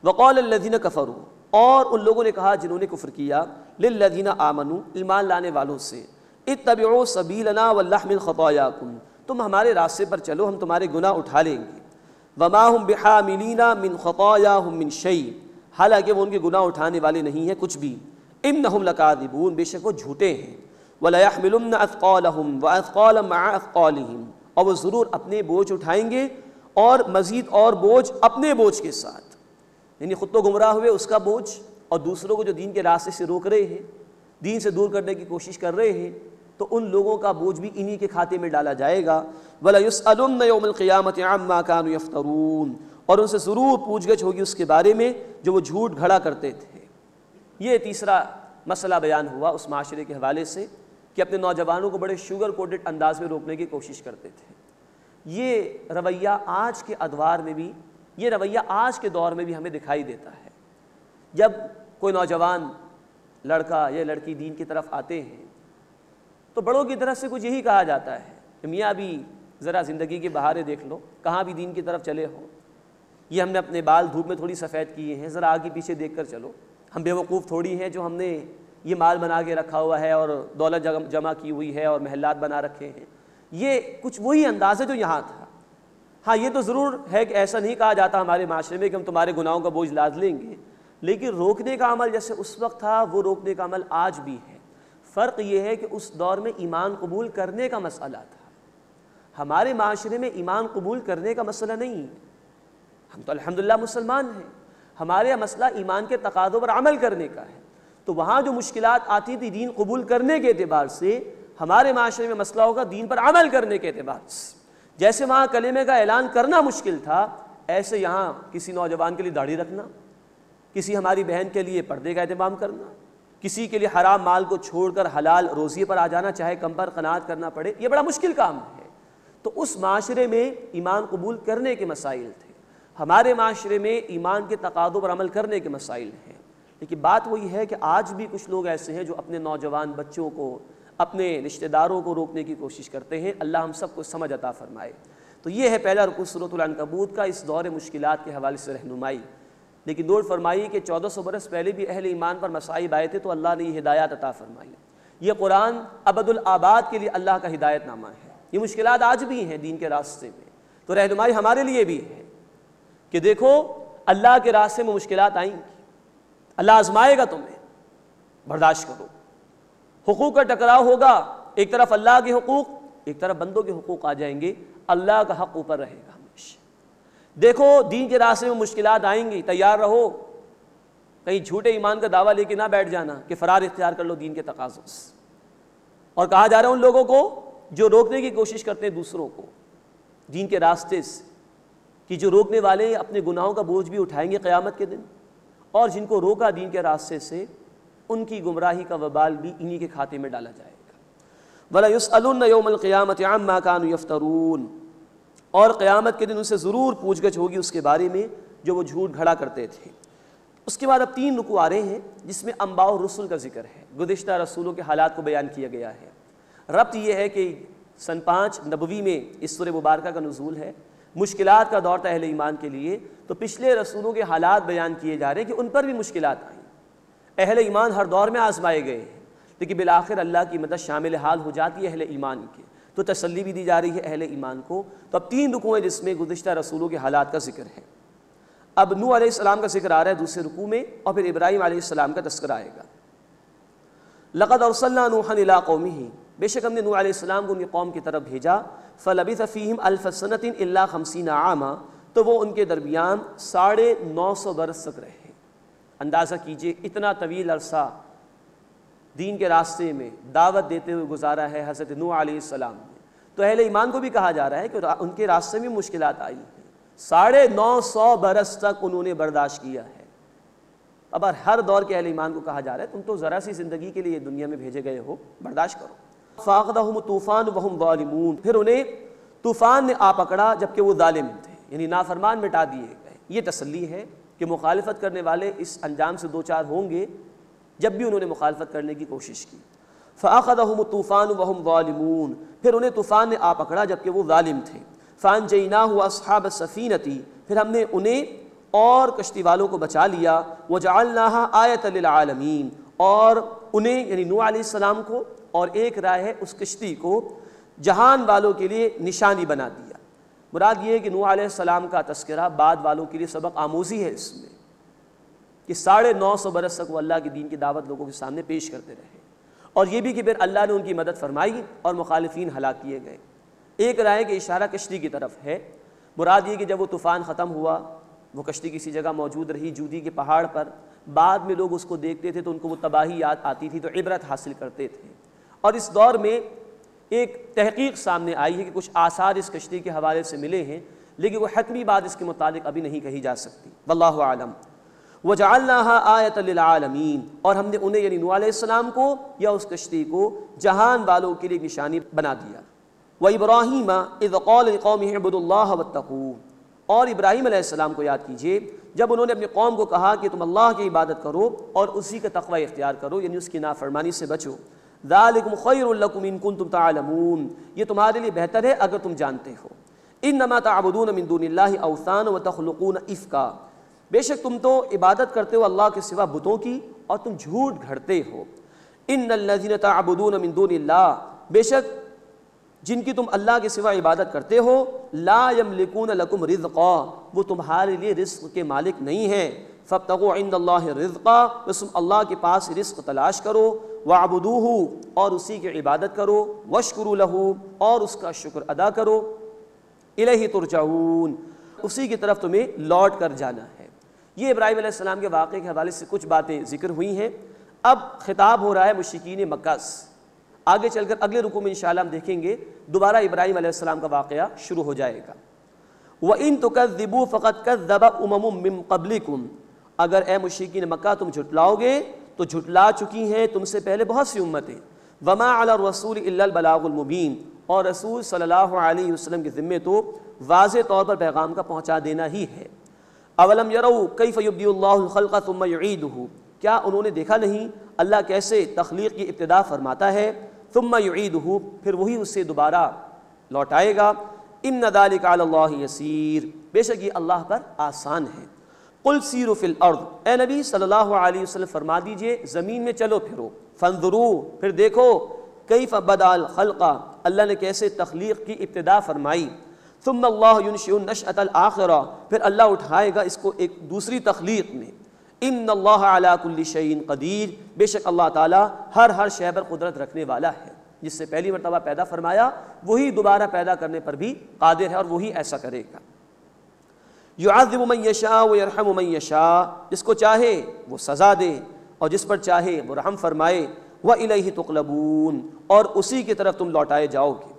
وقال الذین کفروا، اور ان لوگوں نے کہا جنہوں نے کفر کیا، للذین آمنوا، ایمان لانے والوں سے، اتبعوا سبیلنا ولنحمل خطایاکم، تم ہمارے راستے پر چلو ہم تمہارے گناہ اٹھا لیں گے۔ وما هم بحاملین من خطایاہم من شیء، حالانکہ وہ ان کے گناہ اٹھانے والے نہیں ہیں کچھ بھی۔ انہم لکاذبون، بے شک وہ جھوٹے ہیں۔ وَلَيَحْمِلُنَّ أَثْقَالَهُمْ وَأَثْقَالًا مَعَ أَثْقَالِهِمْ، اور وہ ضرور اپنے بوجھ اٹھائیں گے اور مزید اور بوجھ اپنے بوجھ کے ساتھ، یعنی خود تو گمراہ ہوئے اس کا بوجھ، اور دوسروں کو جو دین کے راستے سے روک رہے ہیں، دین سے دور کرنے کی کوشش کر رہے ہیں، تو ان لوگوں کا بوجھ بھی انہی کے کھاتے میں ڈالا جائے گا۔ وَلَيُسْأَلُنَّ يَوْمَ الْقِيَامَةِ عَمَّا كَانُوا يَفْتَرُونَ، اور ان سے ضرور پوچھ گچھ ہوگی اس کے بارے میں جو وہ جھوٹ گھڑا کرتے تھے۔ یہ تیسرا مسئلہ بیان ہوا اس معاشرے کے حوالے سے کہ اپنے نوجوانوں کو بڑے شوگر کوٹڈ انداز میں روکنے کی کوشش کرتے تھے۔ یہ رویہ آج کے ادوار میں بھی، یہ رویہ آج کے دور میں بھی ہمیں دکھائی دیتا ہے۔ جب کوئی نوجوان لڑکا یا لڑکی دین کی طرف آتے ہیں تو بڑوں کی طرف سے کچھ یہی کہا جاتا ہے کہ میاں ابھی ذرا زندگی کی بہاریں دیکھ لو، کہاں بھی دین کی طرف چلے ہو، یہ ہم نے اپنے بال دھوپ میں تھوڑی سفید کیے ہیں، ذرا آگے پیچھے دیکھ کر چلو، ہم بیوقوف تھوڑی ہیں جو ہم نے یہ مال بنا کے رکھا ہوا ہے اور دولت جمع کی ہوئی ہے اور محلات بنا رکھے ہیں۔ یہ کچھ وہی انداز ہے جو یہاں تھا۔ ہاں یہ تو ضرور ہے کہ ایسا نہیں کہا جاتا ہمارے معاشرے میں کہ ہم تمہارے گناہوں کا بوجھ لاد لیں گے، لیکن روکنے کا عمل جیسے اس وقت تھا وہ روکنے کا عمل آج بھی ہے۔ فرق یہ ہے کہ اس دور میں ایمان قبول کرنے کا مسئلہ تھا، ہمارے معاشرے میں ایمان قبول کرنے کا مسئلہ نہیں ہے۔ ہم تو الحمدللہ مسلمان ہیں، ہمارے مسئلہ ایمان کے تقاضوں پر عمل کرنے کا ہے۔ تو وہاں جو مشکلات آتی تھی دین قبول کرنے کے اعتبار سے، ہمارے معاشرے میں مسئلہ ہوگا دین پر عمل کرنے کے اعتبار سے۔ جیسے وہاں کلمے کا اعلان کرنا مشکل تھا، ایسے یہاں کسی نوجوان کے لیے داڑھی رکھنا، کسی ہماری بہن کے لیے پردے کا اہتمام کرنا، کسی کے لیے حرام مال کو چھوڑ کر حلال روزی پر آ جانا، چاہے کم پر قناعت کرنا پڑے، یہ بڑا مشکل کام ہے۔ تو اس معاشرے میں ایمان قبول کرنے کے مسائل تھے، ہمارے معاشرے میں ایمان کے تقاضوں پر عمل کرنے کے مسائل ہیں۔ لیکن بات وہی ہے کہ آج بھی کچھ لوگ ایسے ہیں جو اپنے نوجوان بچوں کو، اپنے رشتہ داروں کو روکنے کی کوشش کرتے ہیں۔ اللہ ہم سب کو سمجھ عطا فرمائے۔ تو یہ ہے پہلا رکوع سورۃ العنکبوت کا، اس دور مشکلات کے حوالے سے رہنمائی۔ لیکن نوٹ فرمائی کہ 1400 برس پہلے بھی اہل ایمان پر مصائب آئے تھے تو اللہ نے یہ ہدایات عطا فرمائی۔ یہ قرآن ابد الآباد کے لیے اللہ کا ہدایت نامہ ہے۔ یہ مشکلات آج بھی ہیں دین کے راستے میں، تو رہنمائی ہمارے لیے بھی ہے کہ دیکھو اللہ کے راستے میں مشکلات آئیں گی، اللہ آزمائے گا تمہیں، برداشت کرو۔ حقوق کا ٹکراؤ ہوگا، ایک طرف اللہ کے حقوق، ایک طرف بندوں کے حقوق آ جائیں گے، اللہ کا حق اوپر رہے گا ہمیشہ۔ دیکھو دین کے راستے میں مشکلات آئیں گی، تیار رہو، کہیں جھوٹے ایمان کا دعویٰ لے کے نہ بیٹھ جانا کہ فرار اختیار کر لو دین کے تقاضوں سے۔ اور کہا جا رہا ہے ان لوگوں کو جو روکنے کی کوشش کرتے ہیں دوسروں کو دین کے راستے سے، کہ جو روکنے والے اپنے گناہوں کا بوجھ بھی اٹھائیں گے قیامت کے دن، اور جن کو روکا دین کے راستے سے ان کی گمراہی کا وبال بھی انہی کے کھاتے میں ڈالا جائے گا۔ وَلَا يُسْأَلُنَّ يَوْمَ الْقِيَامَةِ عَمَّا كَانُوا يَفْتَرُونَ، اور قیامت کے دن ان سے ضرور پوچھ گچھ ہوگی اس کے بارے میں جو وہ جھوٹ گھڑا کرتے تھے۔ اس کے بعد اب 3 رکوع آ رہے ہیں جس میں انباء الرسل کا ذکر ہے، گزشتہ رسولوں کے حالات کو بیان کیا گیا ہے۔ ربط یہ ہے کہ سن 5 نبوی میں اس سورہ مبارکہ کا نزول ہے، مشکلات کا دور تھا اہل ایمان کے لیے، تو پچھلے رسولوں کے حالات بیان کیے جا رہے ہیں کہ ان پر بھی مشکلات آئیں۔ اہل ایمان ہر دور میں آزمائے گئے ہیں، لیکن بالآخر اللہ کی مدد شامل حال ہو جاتی ہے اہل ایمان کے، تو تسلی بھی دی جا رہی ہے اہل ایمان کو۔ تو اب 3 رکوع ہیں جس میں گزشتہ رسولوں کے حالات کا ذکر ہے۔ اب نوح علیہ السلام کا ذکر آ رہا ہے دوسرے رکوع میں، اور پھر ابراہیم علیہ السلام کا تذکرہ آئے گا۔ لقد ارسلنا نوحا الی قومہ، بے شک ہم نے نوح علیہ السلام کو ان کی قوم کی طرف بھیجا، فلبث فیہم 1000 سنۃ الا 50 عاما، تو وہ ان کے درمیان 950 برس تک رہے۔ اندازہ کیجئے اتنا طویل عرصہ دین کے راستے میں دعوت دیتے ہوئے گزارا ہے حضرت نوح علیہ السلام نے۔ تو اہل ایمان کو بھی کہا جا رہا ہے کہ ان کے راستے میں مشکلات آئی ہیں، 950 برس تک انہوں نے برداشت کیا ہے۔ اب ہر دور کے اہل ایمان کو کہا جا رہا ہے تم تو ذرا سی زندگی کے لیے دنیا میں بھیجے گئے ہو، برداشت کرو۔ فَأَخَذَهُمُ الطُّوفَانُ وَهُمْ ظَالِمُونَ، پھر انہیں طوفان نے آ پکڑا جبکہ وہ ظالم تھے، یعنی نافرمان مٹا دیے گئے۔ یہ تسلی ہے کہ مخالفت کرنے والے اس انجام سے 2-4 ہوں گے جب بھی انہوں نے مخالفت کرنے کی کوشش کی۔ فَأَخَذَهُمُ الطُّوفَانُ وَهُمْ ظَالِمُونَ، پھر انہیں طوفان نے آ پکڑا جبکہ وہ ظالم تھے۔ فَأَنجَيْنَاهُ وَأَصْحَابَ السَّفِينَةِ، پھر ہم نے انہیں اور کشتی والوں کو بچا لیا۔ وَجَعَلْنَاهَا آیَةً لِلْعَالَمِينَ، اور انہیں یعنی نوح علیہ السلام کو اور ایک رائے ہے اس کشتی کو جہان والوں کے لیے نشانی بنا دیا۔ مراد یہ ہے کہ نوح علیہ السلام کا تذکرہ بعد والوں کے لیے سبق آموزی ہے اس میں، کہ 950 برس تک وہ اللہ کے دین کی دعوت لوگوں کے سامنے پیش کرتے رہے، اور یہ بھی کہ پھر اللہ نے ان کی مدد فرمائی اور مخالفین ہلاک کیے گئے۔ ایک رائے کہ اشارہ کشتی کی طرف ہے، مراد یہ کہ جب وہ طوفان ختم ہوا، وہ کشتی کسی جگہ موجود رہی جودی کے پہاڑ پر، بعد میں لوگ اس کو دیکھتے تھے تو ان کو وہ تباہی یاد آتی تھی تو عبرت حاصل کرتے تھے۔ اور اس دور میں ایک تحقیق سامنے آئی ہے کہ کچھ آثار اس کشتی کے حوالے سے ملے ہیں، لیکن وہ حتمی بات اس کے متعلق ابھی نہیں کہی جا سکتی، واللہ اعلم۔ وَجَعَلْنَاهَا آیَةً لِلْعَالَمِينَ، اور ہم نے انہیں یعنی نوح علیہ السلام کو یا اس کشتی کو جہان والوں کے لیے نشانی بنا دیا۔ وَإِبْرَاهِيمَ إِذْ قَالَ لِقَوْمِهِ اعْبُدُوا اللَّهَ وَاتَّقُوهُ، اور ابراہیم علیہ السلام کو یاد کیجئے جب انہوں نے اپنی قوم کو کہا کہ تم اللہ کی عبادت کرو اور اسی کا تقوی اختیار کرو، یعنی اس کی نافرمانی سے بچو۔ ذَلِكُمْ خَيْرٌ لَكُمْ إِن كُنتُمْ تَعْلَمُونَ، یہ تمہارے لیے بہتر ہے اگر تم جانتے ہو۔ إِنَّمَا تَعْبُدُونَ مِن دُونِ اللَّهِ أَوْثَانًا وَتَخْلُقُونَ إِفْكًا، بے شک تم تو عبادت کرتے ہو اللہ کے سوا بتوں کی اور تم جھوٹ گھڑتے ہو۔ إِنَّ الَّذِينَ تَعْبُدُونَ مِن دُونِ اللَّهِ، بے شک جن کی تم اللہ کے سوا عبادت کرتے ہو، لا یملکون لکم رزقا، وہ تمہارے لیے رزق کے مالک نہیں ہیں۔ فابتغوا عند اللہ رزقا، بس تم اللہ کے پاس رزق تلاش کرو، واعبدوہ، اور اسی کی عبادت کرو، واشکروا لہ، اور اس کا شکر ادا کرو، الیہ ترجعون، اسی کی طرف تمہیں لوٹ کر جانا ہے۔ یہ ابراہیم علیہ السلام کے واقعے کے حوالے سے کچھ باتیں ذکر ہوئی ہیں۔ اب خطاب ہو رہا ہے مشرکین مکہ سے۔ آگے چل کر اگلے رکوع میں انشاءاللہ ہم دیکھیں گے دوبارہ ابراہیم علیہ السلام کا واقعہ شروع ہو جائے گا۔ وَإِن تُكَذِّبُوا فَقَدْ كَذَّبَ أُمَمٌ مِّن قَبْلِكُمْ، اگر اے مشرکین مکہ تم جھٹلاؤ گے تو جھٹلا چکی ہیں تم سے پہلے بہت سی امتیں۔ وَمَا عَلَى الرَّسُولِ إِلَّا الْبَلَاغُ الْمُبِينُ، اور رسول صلی اللہ علیہ وسلم کے ذمے تو واضح طور پر پیغام کا پہنچا دینا ہی ہے۔ أَوَلَمْ يَرَوْا كَيْفَ يُبْدِئُ اللَّهُ الْخَلْقَ ثُمَّ يُعِيدُهُ، کیا انہوں نے دیکھا نہیں اللہ کیسے تخلیق کی ابتدا فرماتا ہے، ثم یعیدہ، پھر وہی اسے دوبارہ لوٹائے گا۔ ان ذلک علی اللہ یسیر، بے شک یہ اللہ پر آسان ہے۔ قل سیروا فی الارض، اے نبی صلی اللہ علیہ وسلم فرما دیجئے زمین میں چلو پھرو، فانظروا، پھر دیکھو، کیف بدأ الخلق، اللہ نے کیسے تخلیق کی ابتدا فرمائی۔ ثم اللہ ینشئ النشأۃ الآخرہ، پھر اللہ اٹھائے گا اس کو ایک دوسری تخلیق میں۔ ان اللہ علی کل شیء قدیر، بے شک اللہ تعالیٰ ہر شے پر قدرت رکھنے والا ہے، جس سے پہلی مرتبہ پیدا فرمایا وہی دوبارہ پیدا کرنے پر بھی قادر ہے اور وہی ایسا کرے گا۔ یعذب من یشاء ویرحم من یشاء، جس کو چاہے وہ سزا دے اور جس پر چاہے وہ رحم فرمائے۔ وإلیہ تقلبون، اور اسی کی طرف تم لوٹائے جاؤ گے۔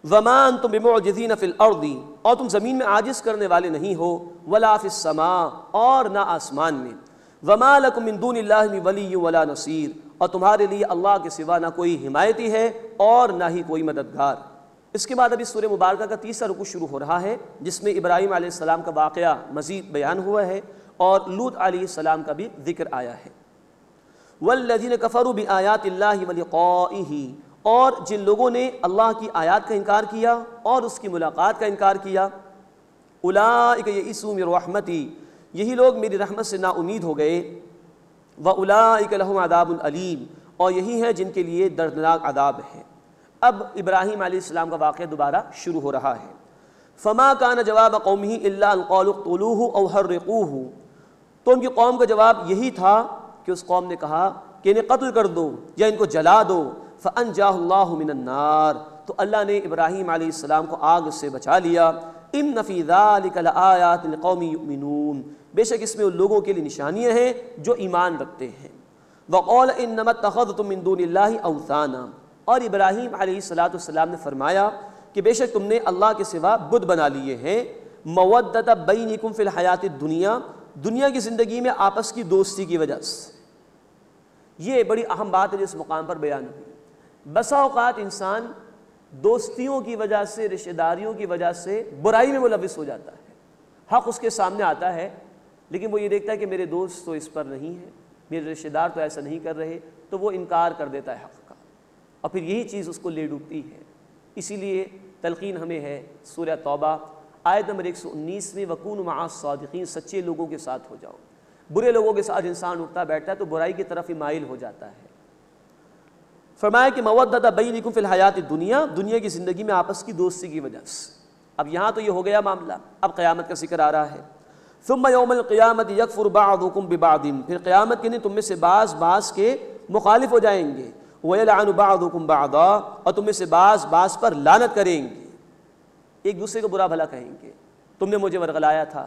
وما انتم بمعجزین فی الارض، اور تم زمین میں عاجز کرنے والے نہیں ہو، ولا فی السماء، اور نہ آسمان میں۔ وما لکم من دون اللہ من ولی ولا نصیر، اور تمہارے لیے اللہ کے سوا نہ کوئی حمایتی ہے اور نہ ہی کوئی مددگار۔ اس کے بعد ابھی سورہ مبارکہ کا تیسرا رکوع شروع ہو رہا ہے، جس میں ابراہیم علیہ السلام کا واقعہ مزید بیان ہوا ہے اور لوط علیہ السلام کا بھی ذکر آیا ہے۔ والذین کفروا بآیات اللہ ولقائہ، اور جن لوگوں نے اللہ کی آیات کا انکار کیا اور اس کی ملاقات کا انکار کیا، اولئک یئسوا من رحمتی، یہی لوگ میری رحمت سے نا امید ہو گئے۔ وَأُولَٰئِكَ لَهُمْ عَذَابٌ أَلِيمٌ، اور یہی ہے جن کے لیے دردناک عذاب ہے۔ اب ابراہیم علیہ السلام کا واقعہ دوبارہ شروع ہو رہا ہے۔ فَمَا كَانَ جَوَابَ قَوْمِهِ إِلَّا أَن قَالُوا اقْتُلُوهُ أَوْ حَرِّقُوهُ، تو ان کی قوم کا جواب یہی تھا کہ اس قوم نے کہا کہ انہیں قتل کر دو یا ان کو جلا دو۔ فَأَنْجَاهُ اللَّهُ مِنَ النَّارِ، تو اللہ نے ابراہیم علیہ السلام کو آگ سے بچا لیا۔ إِنَّ فِي ذَلِكَ لَآيَاتٍ لِقَوْمٍ يُؤْمِنُونَ، بے شک اس میں ان لوگوں کے لیے نشانیاں ہیں جو ایمان رکھتے ہیں۔ وَقَالَ إِنَّمَا اتَّخَذْتُم مِّن دُونِ اللَّهِ أَوْثَانًا، اور ابراہیم علیہ السلام نے فرمایا کہ بے شک تم نے اللہ کے سوا بت بنا لیے ہیں۔ مَوَدَّةَ بَيْنِكُمْ فِي الْحَيَاةِ الدُّنْيَا، دنیا کی زندگی میں آپس کی دوستی کی وجہ سے۔ یہ بڑی اہم بات ہے جس مقام پر بیان ہوئی۔ بسا اوقات انسان دوستیوں کی وجہ سے، رشتہ داریوں کی وجہ سے برائی میں ملوث ہو جاتا ہے۔ حق اس کے سامنے آتا ہے لیکن وہ یہ دیکھتا ہے کہ میرے دوست تو اس پر نہیں ہیں، میرے رشتہ دار تو ایسا نہیں کر رہے، تو وہ انکار کر دیتا ہے حق کا، اور پھر یہی چیز اس کو لے ڈوبتی ہے۔ اسی لیے تلقین ہمیں ہے سورہ توبہ آیت نمبر 119 میں، وَكُونُوا مَعَ الصَّادِقِينَ، سچے لوگوں کے ساتھ ہو جاؤ۔ برے لوگوں کے ساتھ انسان اٹھتا بیٹھتا ہے تو برائی کی طرف ہی مائل ہو جاتا ہے۔ فرمایا کہ مَوَدَّةَ بَيْنِكُمْ فِي الْحَيَاةِ الدُّنْيَا، دنیا کی زندگی میں آپس کی دوستی کی وجہ سے۔ اب یہاں تو یہ ہو گیا معاملہ، اب قیامت کا ذکر آ رہا ہے۔ ثم یوم القیامت یکفر بعضکم ببعض، پھر قیامت کے دن تم میں سے بعض کے مخالف ہو جائیں گے۔ ویلعن بعضکم بعضا، اور تم میں سے بعض پر لعنت کریں گے، ایک دوسرے کو برا بھلا کہیں گے، تم نے مجھے ورغلایا تھا،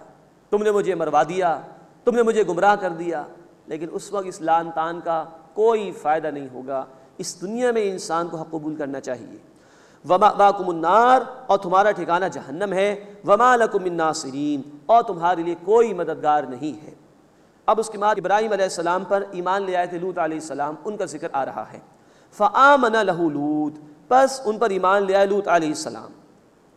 تم نے مجھے مروا دیا، تم نے مجھے گمراہ کر دیا۔ لیکن اس وقت اس لعن طعن کا کوئی فائدہ نہیں ہوگا۔ اس دنیا میں انسان کو حق قبول کرنا چاہیے۔ وَمَأْوَاكُمُ النَّارُ، اور تمہارا ٹھکانہ جہنم ہے۔ وَمَا لَكُم مِّن نَّاصِرِينَ، اور تمہارے لیے کوئی مددگار نہیں ہے۔ اب اس کے بعد ابراہیم علیہ السلام پر ایمان لے آئے تھے لوط علیہ السلام، ان کا ذکر آ رہا ہے۔ فآمن لہ لوط، پس ان پر ایمان لے آئے لوط علیہ السلام۔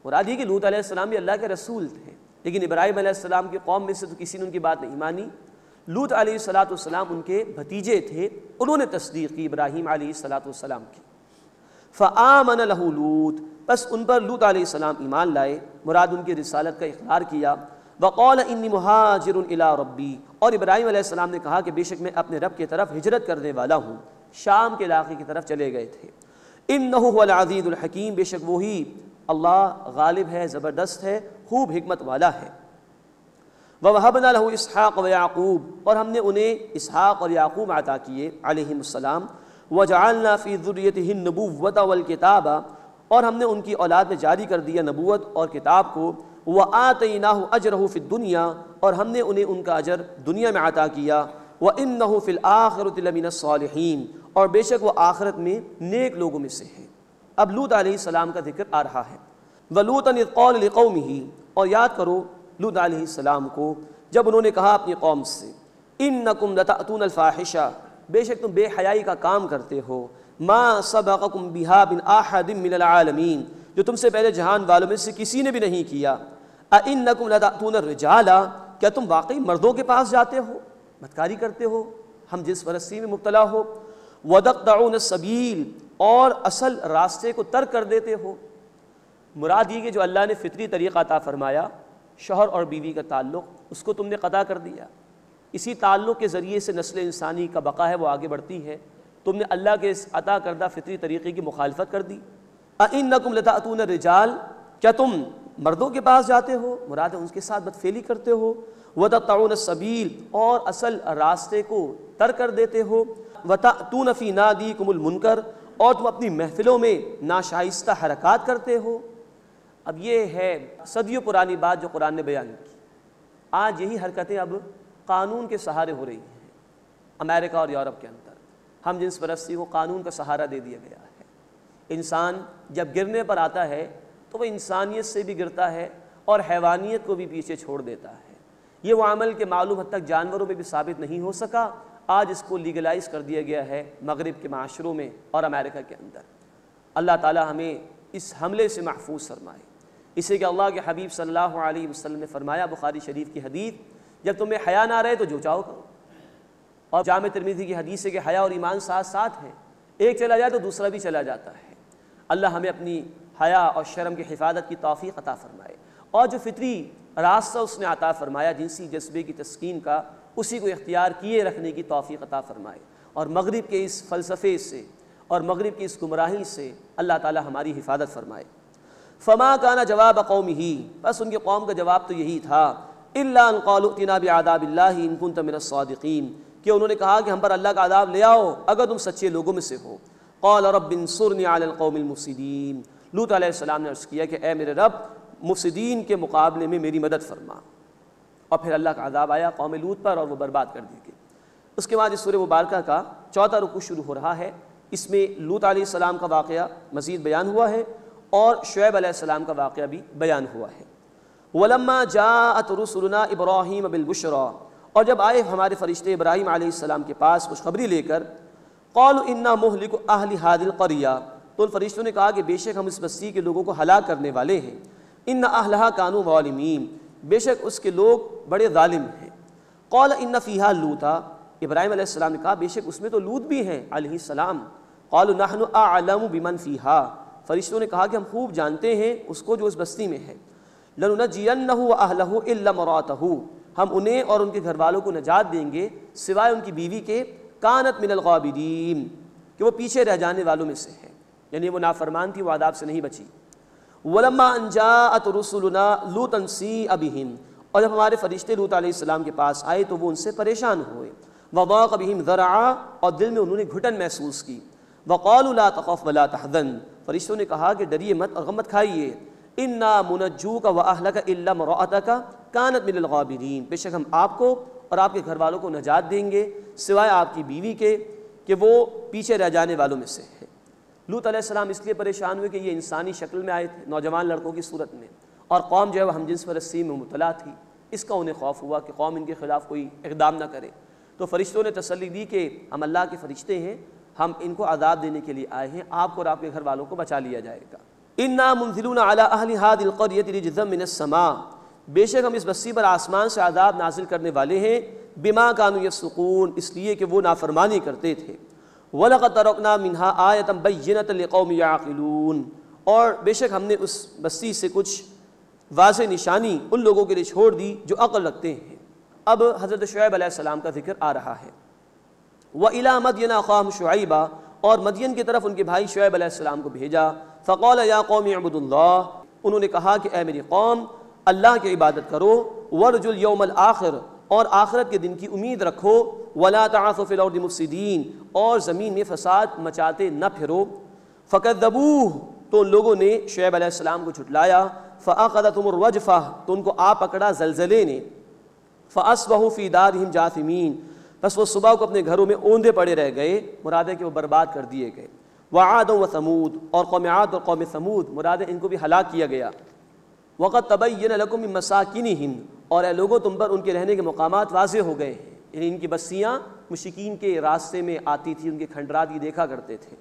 مراد یہ کہ لوط علیہ السلام بھی اللہ کے رسول تھے، لیکن ابراہیم علیہ السلام کی قوم میں سے تو کسی نے ان کی بات نہیں مانی۔ لوط علیہ السلام ان کے بھتیجے تھے، انہوں نے تصدیق کی ابراہیم علیہ السلام کی۔ فآمن لہ لوط، پس ان پر لوط علیہ السلام ایمان لائے، مراد ان کی رسالت کا اقرار کیا۔ وقال انی مہاجر الی ربی، اور ابراہیم علیہ السلام نے کہا کہ بے شک میں اپنے رب کی طرف ہجرت کرنے والا ہوں، شام کے علاقے کی طرف چلے گئے تھے۔ انہ هو العزیز الحکیم، بے شک وہی اللہ غالب ہے، زبردست ہے، خوب حکمت والا ہے۔ وَوَهَبْنَا لَهُ اسحاق وَيَعْقُوب، اور ہم نے انہیں اسحاق اور یعقوب عطا کیے علیہم السلام۔ وَجَعَلْنَا فِي ذُرِّيَّتِهِ النُّبُوَّةَ وَالْكِتَابَ، اور ہم نے ان کی اولاد میں جاری کر دیا نبوت اور کتاب کو۔ وَآتَيْنَاهُ أَجْرَهُ فِي الدُّنْيَا، اور ہم نے انہیں ان کا اجر دنیا میں عطا کیا۔ وَإِنَّهُ فِي الْآخِرَةِ لَمِنَ الصَّالِحِينَ، اور بے شک وہ آخرت میں نیک لوگوں میں سے ہے۔ اب لوط علیہ السلام کا ذکر آ رہا ہے۔ وَلُوطًا إِذْ قَالَ لِقَوْمِهِ، اور یاد کرو لوط علیہ السلام کو جب انہوں نے کہا اپنی قوم سے، اِنَّكُمْ لَتَأْتُونَ الْفَاحِشَةَ، بے شک تم بے حیائی کا کام کرتے ہو، مَا سَبَقَكُمْ بِهَا مِنْ أَحَدٍ مِّنَ الْعَالَمِينَ، جو تم سے پہلے جہان والوں میں سے کسی نے بھی نہیں کیا۔ أَإِنَّكُمْ لَتَأْتُونَ الرِّجَالَ، کیا تم واقعی مردوں کے پاس جاتے ہو، بدکاری کرتے ہو، ہم جنس پرستی میں مبتلا ہو۔ وَتَقْطَعُونَ السَّبِيلَ، اور اصل راستے کو ترک کر دیتے ہو۔ مراد یہ کہ جو اللہ نے فطری طریقہ عطا فرمایا، شوہر اور بیوی کا تعلق، اس کو تم نے قطع کر دیا۔ اسی تعلق کے ذریعے سے نسل انسانی کا بقا ہے وہ آگے بڑھتی ہے، تم نے اللہ کے اس عطا کردہ فطری طریقے کی مخالفت کر دی۔ أَإِنَّكُمْ لَتَأْتُونَ الرِّجَالَ، کیا تم مردوں کے پاس جاتے ہو، مراد ہے ان کے ساتھ بدفعلی کرتے ہو۔ وَتَقْطَعُونَ السَّبِيلَ، اور اصل راستے کو ترک کر دیتے ہو۔ وَتَأْتُونَ فِي نَادِيكُمُ الْمُنْكَرَ، اور تم اپنی محفلوں میں ناشائستہ حرکات کرتے ہو۔ اب یہ ہے صدیوں پرانی بات جو قرآن نے بیان کی۔ آج یہی حرکتیں اب قانون کے سہارے ہو رہی ہیں۔ امریکہ اور یورپ کے اندر ہم جنس پرستی کو قانون کا سہارا دے دیا گیا ہے۔ انسان جب گرنے پر آتا ہے تو وہ انسانیت سے بھی گرتا ہے اور حیوانیت کو بھی پیچھے چھوڑ دیتا ہے۔ یہ وہ عمل کہ معلوم حد تک جانوروں میں بھی ثابت نہیں ہو سکا، آج اس کو لیگلائز کر دیا گیا ہے مغرب کے معاشروں میں اور امریکہ کے اندر۔ اللہ تعالی ہمیں اس حملے سے محفوظ فرمائے۔ اسے کہ اللہ کے حبیب صلی اللہ علیہ وسلم نے فرمایا، بخاری شریف کی حدیث، جب تمہیں حیا نہ رہے تو جو چاہو کرو۔ اور جامع ترمذی کی حدیث ہے کہ حیا اور ایمان ساتھ ساتھ ہیں، ایک چلا جائے تو دوسرا بھی چلا جاتا ہے۔ اللہ ہمیں اپنی حیا اور شرم کی حفاظت کی توفیق عطا فرمائے، اور جو فطری راستہ اس نے عطا فرمایا جنسی جذبے کی تسکین کا، اسی کو اختیار کیے رکھنے کی توفیق عطا فرمائے، اور مغرب کے اس فلسفے سے اور مغرب کی اس گمراہی سے اللہ تعالی ہماری حفاظت فرمائے۔ فما کان جواب قومہ، بس ان کے قوم کا جواب تو یہی تھا، الا ان قالوا ائتنا بعذاب اللہ ان کنت من الصادقین، کہ انہوں نے کہا کہ ہم پر اللہ کا عذاب لے آؤ اگر تم سچے لوگوں میں سے ہو۔ قال رب انصرنی علی القوم المفسدین، لوط علیہ السلام نے عرض کیا کہ اے میرے رب مفسدین کے مقابلے میں میری مدد فرما۔ اور پھر اللہ کا عذاب آیا قوم لوط پر اور وہ برباد کر دی گئی۔ اس کے بعد اس سورہ مبارکہ کا چوتھا رکوع شروع ہو رہا ہے۔ اس میں لوط علیہ السلام کا واقعہ مزید بیان ہوا ہے اور شعیب علیہ السلام کا واقعہ بھی بیان ہوا ہے۔ وَلَمَّا جَاءَتْ رُسُلُنَا إِبْرَاهِيمَ بِالْبُشْرَى، اور جب آئے ہمارے فرشتے ابراہیم علیہ السلام کے پاس خوشخبری لے کر، قَالُوا إِنَّا مُهْلِكُ أَهْلِ هَذِهِ الْقَرْيَةِ، تو ان فرشتوں نے کہا کہ بے شک ہم اس بستی کے لوگوں کو ہلاک کرنے والے ہیں۔ إِنَّ أَهْلَهَا كَانُوا ظَالِمِينَ، بے شک اس کے لوگ بڑے ظالم ہیں۔ قَالَ إِنَّ فِيهَا لُوطًا، ابراہیم علیہ السلام نے کہا بے شک اس میں تو لوط بھی ہیں علیہ السلام۔ قَالُوا نَحْنُ أَعْلَمُ بِمَنْ فِيهَا، فرشتوں نے کہا کہ ہم خوب جانتے ہیں اس کو جو اس بستی میں ہے۔ لَنُنَجِّيَنَّهُ وَأَهْلَهُ إِلَّا امْرَأَتَهُ، ہم انہیں اور ان کے گھر والوں کو نجات دیں گے سوائے ان کی بیوی کے، كَانَتْ مِنَ الْغَابِرِينَ، کہ وہ پیچھے رہ جانے والوں میں سے ہے، یعنی وہ نافرمان تھی، وہ عذاب سے نہیں بچی۔ وَلَمَّا أَن جَاءَتْ رُسُلُنَا لُوطًا سِيءَ بِهِمْ، اور جب ہمارے فرشتے لوط علیہ السلام کے پاس آئے تو وہ ان سے پریشان ہوئے۔ وَضَاقَ بِهِمْ ذَرْعًا، اور دل میں انہوں نے گھٹن محسوس کی۔ وَقَالُوا لَا تَخَفْ وَلَا تَحْزَنْ، فرشتوں نے کہا کہ ڈریے مت اور غم مت کھائیے۔ إِنَّا مُنَجُّوكَ وَأَهْلَكَ إِلَّا امْرَأَتَكَ كَانَتْ مِنَ الْغَابِرِينَ، بے شک ہم آپ کو اور آپ کے گھر والوں کو نجات دیں گے سوائے آپ کی بیوی کے کہ وہ پیچھے رہ جانے والوں میں سے ہے۔ لوط علیہ السلام اس لیے پریشان ہوئے کہ یہ انسانی شکل میں آئے تھے، نوجوان لڑکوں کی صورت میں، اور قوم جو ہے وہ ہم جنس پرستی میں مبتلا تھی، اس کا انہیں خوف ہوا کہ قوم ان کے خلاف کوئی اقدام نہ کرے. تو فرشتوں نے تسلی دی کہ ہم اللہ کے فرشتے ہیں, ہم ان کو عذاب دینے کے لیے آئے ہیں, آپ کو اور آپ کے گھر والوں کو بچا لیا جائے گا. انا منزلون علی اہل هذه القرية رجزا من السماء, بے شک ہم اس بستی پر آسمان سے عذاب نازل کرنے والے ہیں, بما كانوا يفسقون, اس لیے کہ وہ نافرمانی کرتے تھے. وَلَقَدْ تَرَكْنَا مِنْهَا آيَةً بَيِّنَةً لِقَوْمٍ يَعْقِلُونَ, اور بے شک ہم نے اس بستی سے کچھ واضح نشانی ان لوگوں کے لیے چھوڑ دی جو عقل رکھتے ہیں. اب حضرت شعیب علیہ السلام کا ذکر آ رہا ہے. وَإِلَىٰ مَدْيَنَ أَخَاهُمْ شُعَيْبًا, اور مدین کی طرف ان کے بھائی شعیب علیہ السلام کو بھیجا. فَقَالَ يَا قَوْمِ اعْبُدُوا اللَّهَ, انہوں نے کہا کہ اے میری قوم اللہ کی عبادت کرو. وَارْجُوا الْيَوْمَ الْآخِرَ, اور آخرت کے دن کی امید رکھو. وَلَا تَعْثُوا فِي الْأَرْضِ مُفْسِدِينَ, اور زمین میں فساد مچاتے نہ پھرو. فَكَذَّبُوهُ, تو ان لوگوں نے شعیب علیہ السلام کو جھٹلایا. فَأَخَذَتْهُمُ الرَّجْفَةُ, تو ان کو آ پکڑا زلزلے نے. فَأَصْبَحُوا فِي دَارِهِمْ جَاثِمِينَ, بس وہ صبح کو اپنے گھروں میں اوندے پڑے رہ گئے, مراد ہے کہ وہ برباد کر دیے گئے. وَعَادٌ وَثَمُودُ, اور قوم عاد اور قوم ثمود, مراد ہے ان کو بھی ہلاک کیا گیا. وَقَدْ تَبَيَّنَ لَكُم مِّن مَّسَاكِنِهِمْ, اور اے لوگوں تم پر ان کے رہنے کے مقامات واضح ہو گئے ہیں, یعنی ان کی بستیاں مشرکین کے راستے میں آتی تھی, ان کے کھنڈرات یہ دیکھا کرتے تھے.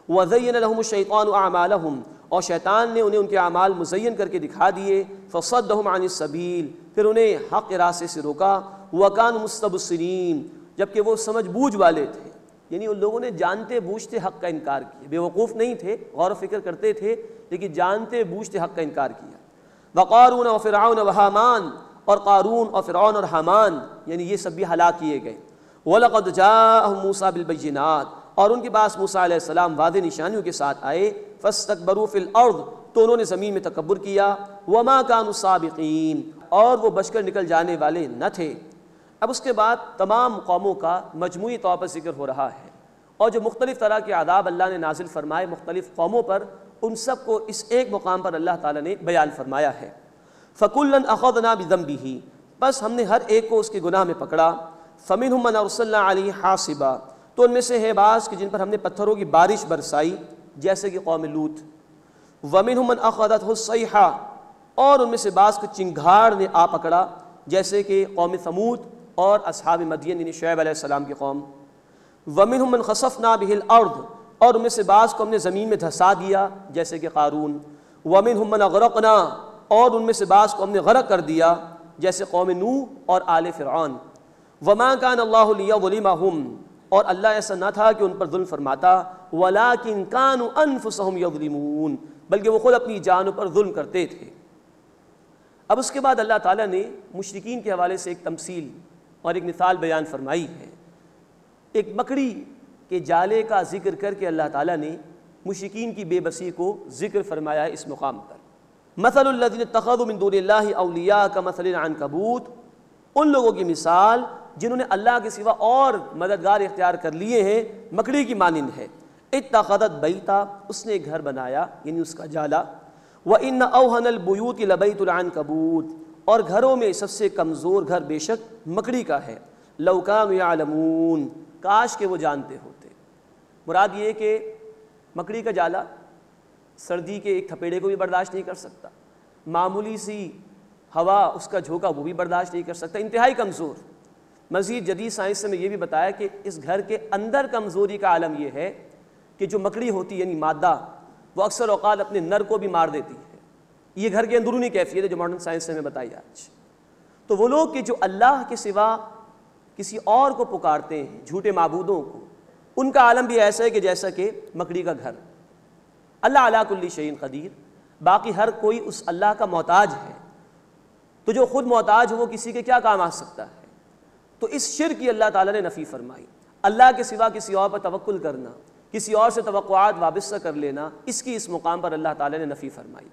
وَزَيَّنَ لَهُمُ الشَّيْطَانُ أَعْمَالَهُمْ, اور شیطان نے انہیں ان کے اعمال مزین کر کے دکھا دیے. فَصَدَّهُمْ عَنِ السَّبِيلِ, پھر انہیں حق کے راستے سے روکا. وَكَانُوا مُسْتَبْصِرِينَ, جبکہ وہ سمجھ بوجھ والے تھے, یعنی ان لوگوں نے جانتے بوجھتے حق کا انکار کیا. بے وقوف نہیں تھے, غور و فکر کرتے تھے, لیکن جانتے بوجھتے حق کا انکار کیا. وَقَارُونَ وَفِرْعَوْنَ وَحَامَانَ, اور قارون اور فرعون اور حامان, یعنی یہ سب بھی ہلاک کیے گئے. وَلَقَدْ جَاءَهُم مُوسَىٰ بِالْبَيِّنَاتِ, اور ان کے پاس موسیٰ علیہ السلام واضح نشانیوں کے ساتھ آئے. فَاسْتَكْبَرُوا فِي الْأَرْضِ, تو انہوں نے زمین میں تکبر کیا. وَمَا كَانُوا سَابِقِينَ, اور وہ بچ کر نکل جانے والے نہ تھے. اب اس کے بعد تمام قوموں کا مجموعی طور پر ذکر ہو رہا ہے, اور جو مختلف طرح کے عذاب اللہ نے نازل فرمائے مختلف قوموں پر, ان سب کو اس ایک مقام پر اللہ تعالیٰ نے بیان فرمایا ہے. فَكُلًّا أَخَذْنَا بِذَنبِهِ, بس ہم نے ہر ایک کو اس کے گناہ میں پکڑا. فَمِنْهُمْ مَنْ أَرْسَلْنَا عَلَيْهِ حَاصِبًا, تو ان میں سے ہے بعض کہ جن پر ہم نے پتھروں کی بارش برسائی, جیسے کہ قوم لوط. وَمِنْهُمْ مَنْ أَخَذَتْهُ الصَّيْحَةُ, اور ان میں سے بعض کو چنگھاڑ نے آ پکڑا, جیسے کہ قوم ثمود اور اصحاب مدین یعنی شعیب علیہ السلام کی قوم. وَمِنْهُمْ مَنْ خَسَفْنَا بِهِ الْأَرْضِ, اور ان میں سے بعض کو ہم نے زمین میں دھسا دیا, جیسے کہ قارون. وَمِنْهُمْ مَنْ أَغْرَقْنَا, اور ان میں سے بعض کو ہم نے غرق کر دیا, جیسے قوم نوح اور آل فرعون. وَمَا كَانَ اللَّهُ لِيَظْلِمَهُمْ, اور اللہ ایسا نہ تھا کہ ان پر ظلم فرماتا. وَلَٰكِن كَانُوا أَنفُسَهُمْ يَظْلِمُونَ, بلکہ وہ خود اپنی جانوں پر ظلم کرتے تھے. اب اس کے بعد اللہ تعالیٰ نے مشرکین کے حوالے سے ایک تمثیل اور ایک مثال بیان فرمائی ہے. ایک مکڑی کے جالے کا ذکر کر کے اللہ تعالیٰ نے مشرکین کی بے بسی کو ذکر فرمایا ہے اس مقام پر. مثل الذین اتخذوا من دون اللہ اولیاء کمثل العنکبوت, ان لوگوں کی مثال جنہوں نے اللہ کے سوا اور مددگار اختیار کر لیے ہیں مکڑی کی مانند ہے. اتخذت بیتا, اس نے ایک گھر بنایا یعنی اس کا جالا. وَإِنَّ أَوْهَنَ الْبُيُوتِ لَبَيْتُ الْعَنْكَبُوتِ, اور گھروں میں سب سے کمزور گھر بے شک مکڑی کا ہے. لَوْ كَانُوا يَعْلَمُونَ, کاش کہ وہ جانتے ہوتے. مراد یہ کہ مکڑی کا جالا سردی کے ایک تھپیڑے کو بھی برداشت نہیں کر سکتا, معمولی سی ہوا اس کا جھونکا وہ بھی برداشت نہیں کر سکتا, انتہائی کمزور. مزید جدید سائنس سے میں یہ بھی بتایا کہ اس گھر کے اندر کمزوری کا عالم یہ ہے کہ جو مکڑی ہوتی یعنی مادہ, وہ اکثر اوقات اپنے نر کو بھی مار دیتی ہے. یہ گھر کے اندرونی کیفیت ہے جو ماڈرن سائنس سے ہمیں بتائی آج. تو وہ لوگ کہ جو اللہ کے سوا کسی اور کو پکارتے ہیں, جھوٹے معبودوں کو, ان کا عالم بھی ایسا ہے کہ جیسا کہ مکڑی کا گھر. اللہ علی کل شیء قدیر, باقی ہر کوئی اس اللہ کا محتاج ہے. تو جو خود محتاج ہو وہ کسی کے کیا کام آ سکتا ہے. تو اس شرک کی اللہ تعالیٰ نے نفی فرمائی. اللہ کے سوا کسی اور پر توکل کرنا, کسی اور سے توقعات وابستہ کر لینا, اس کی اس مقام پر اللہ تعالیٰ نے نفی فرمائی.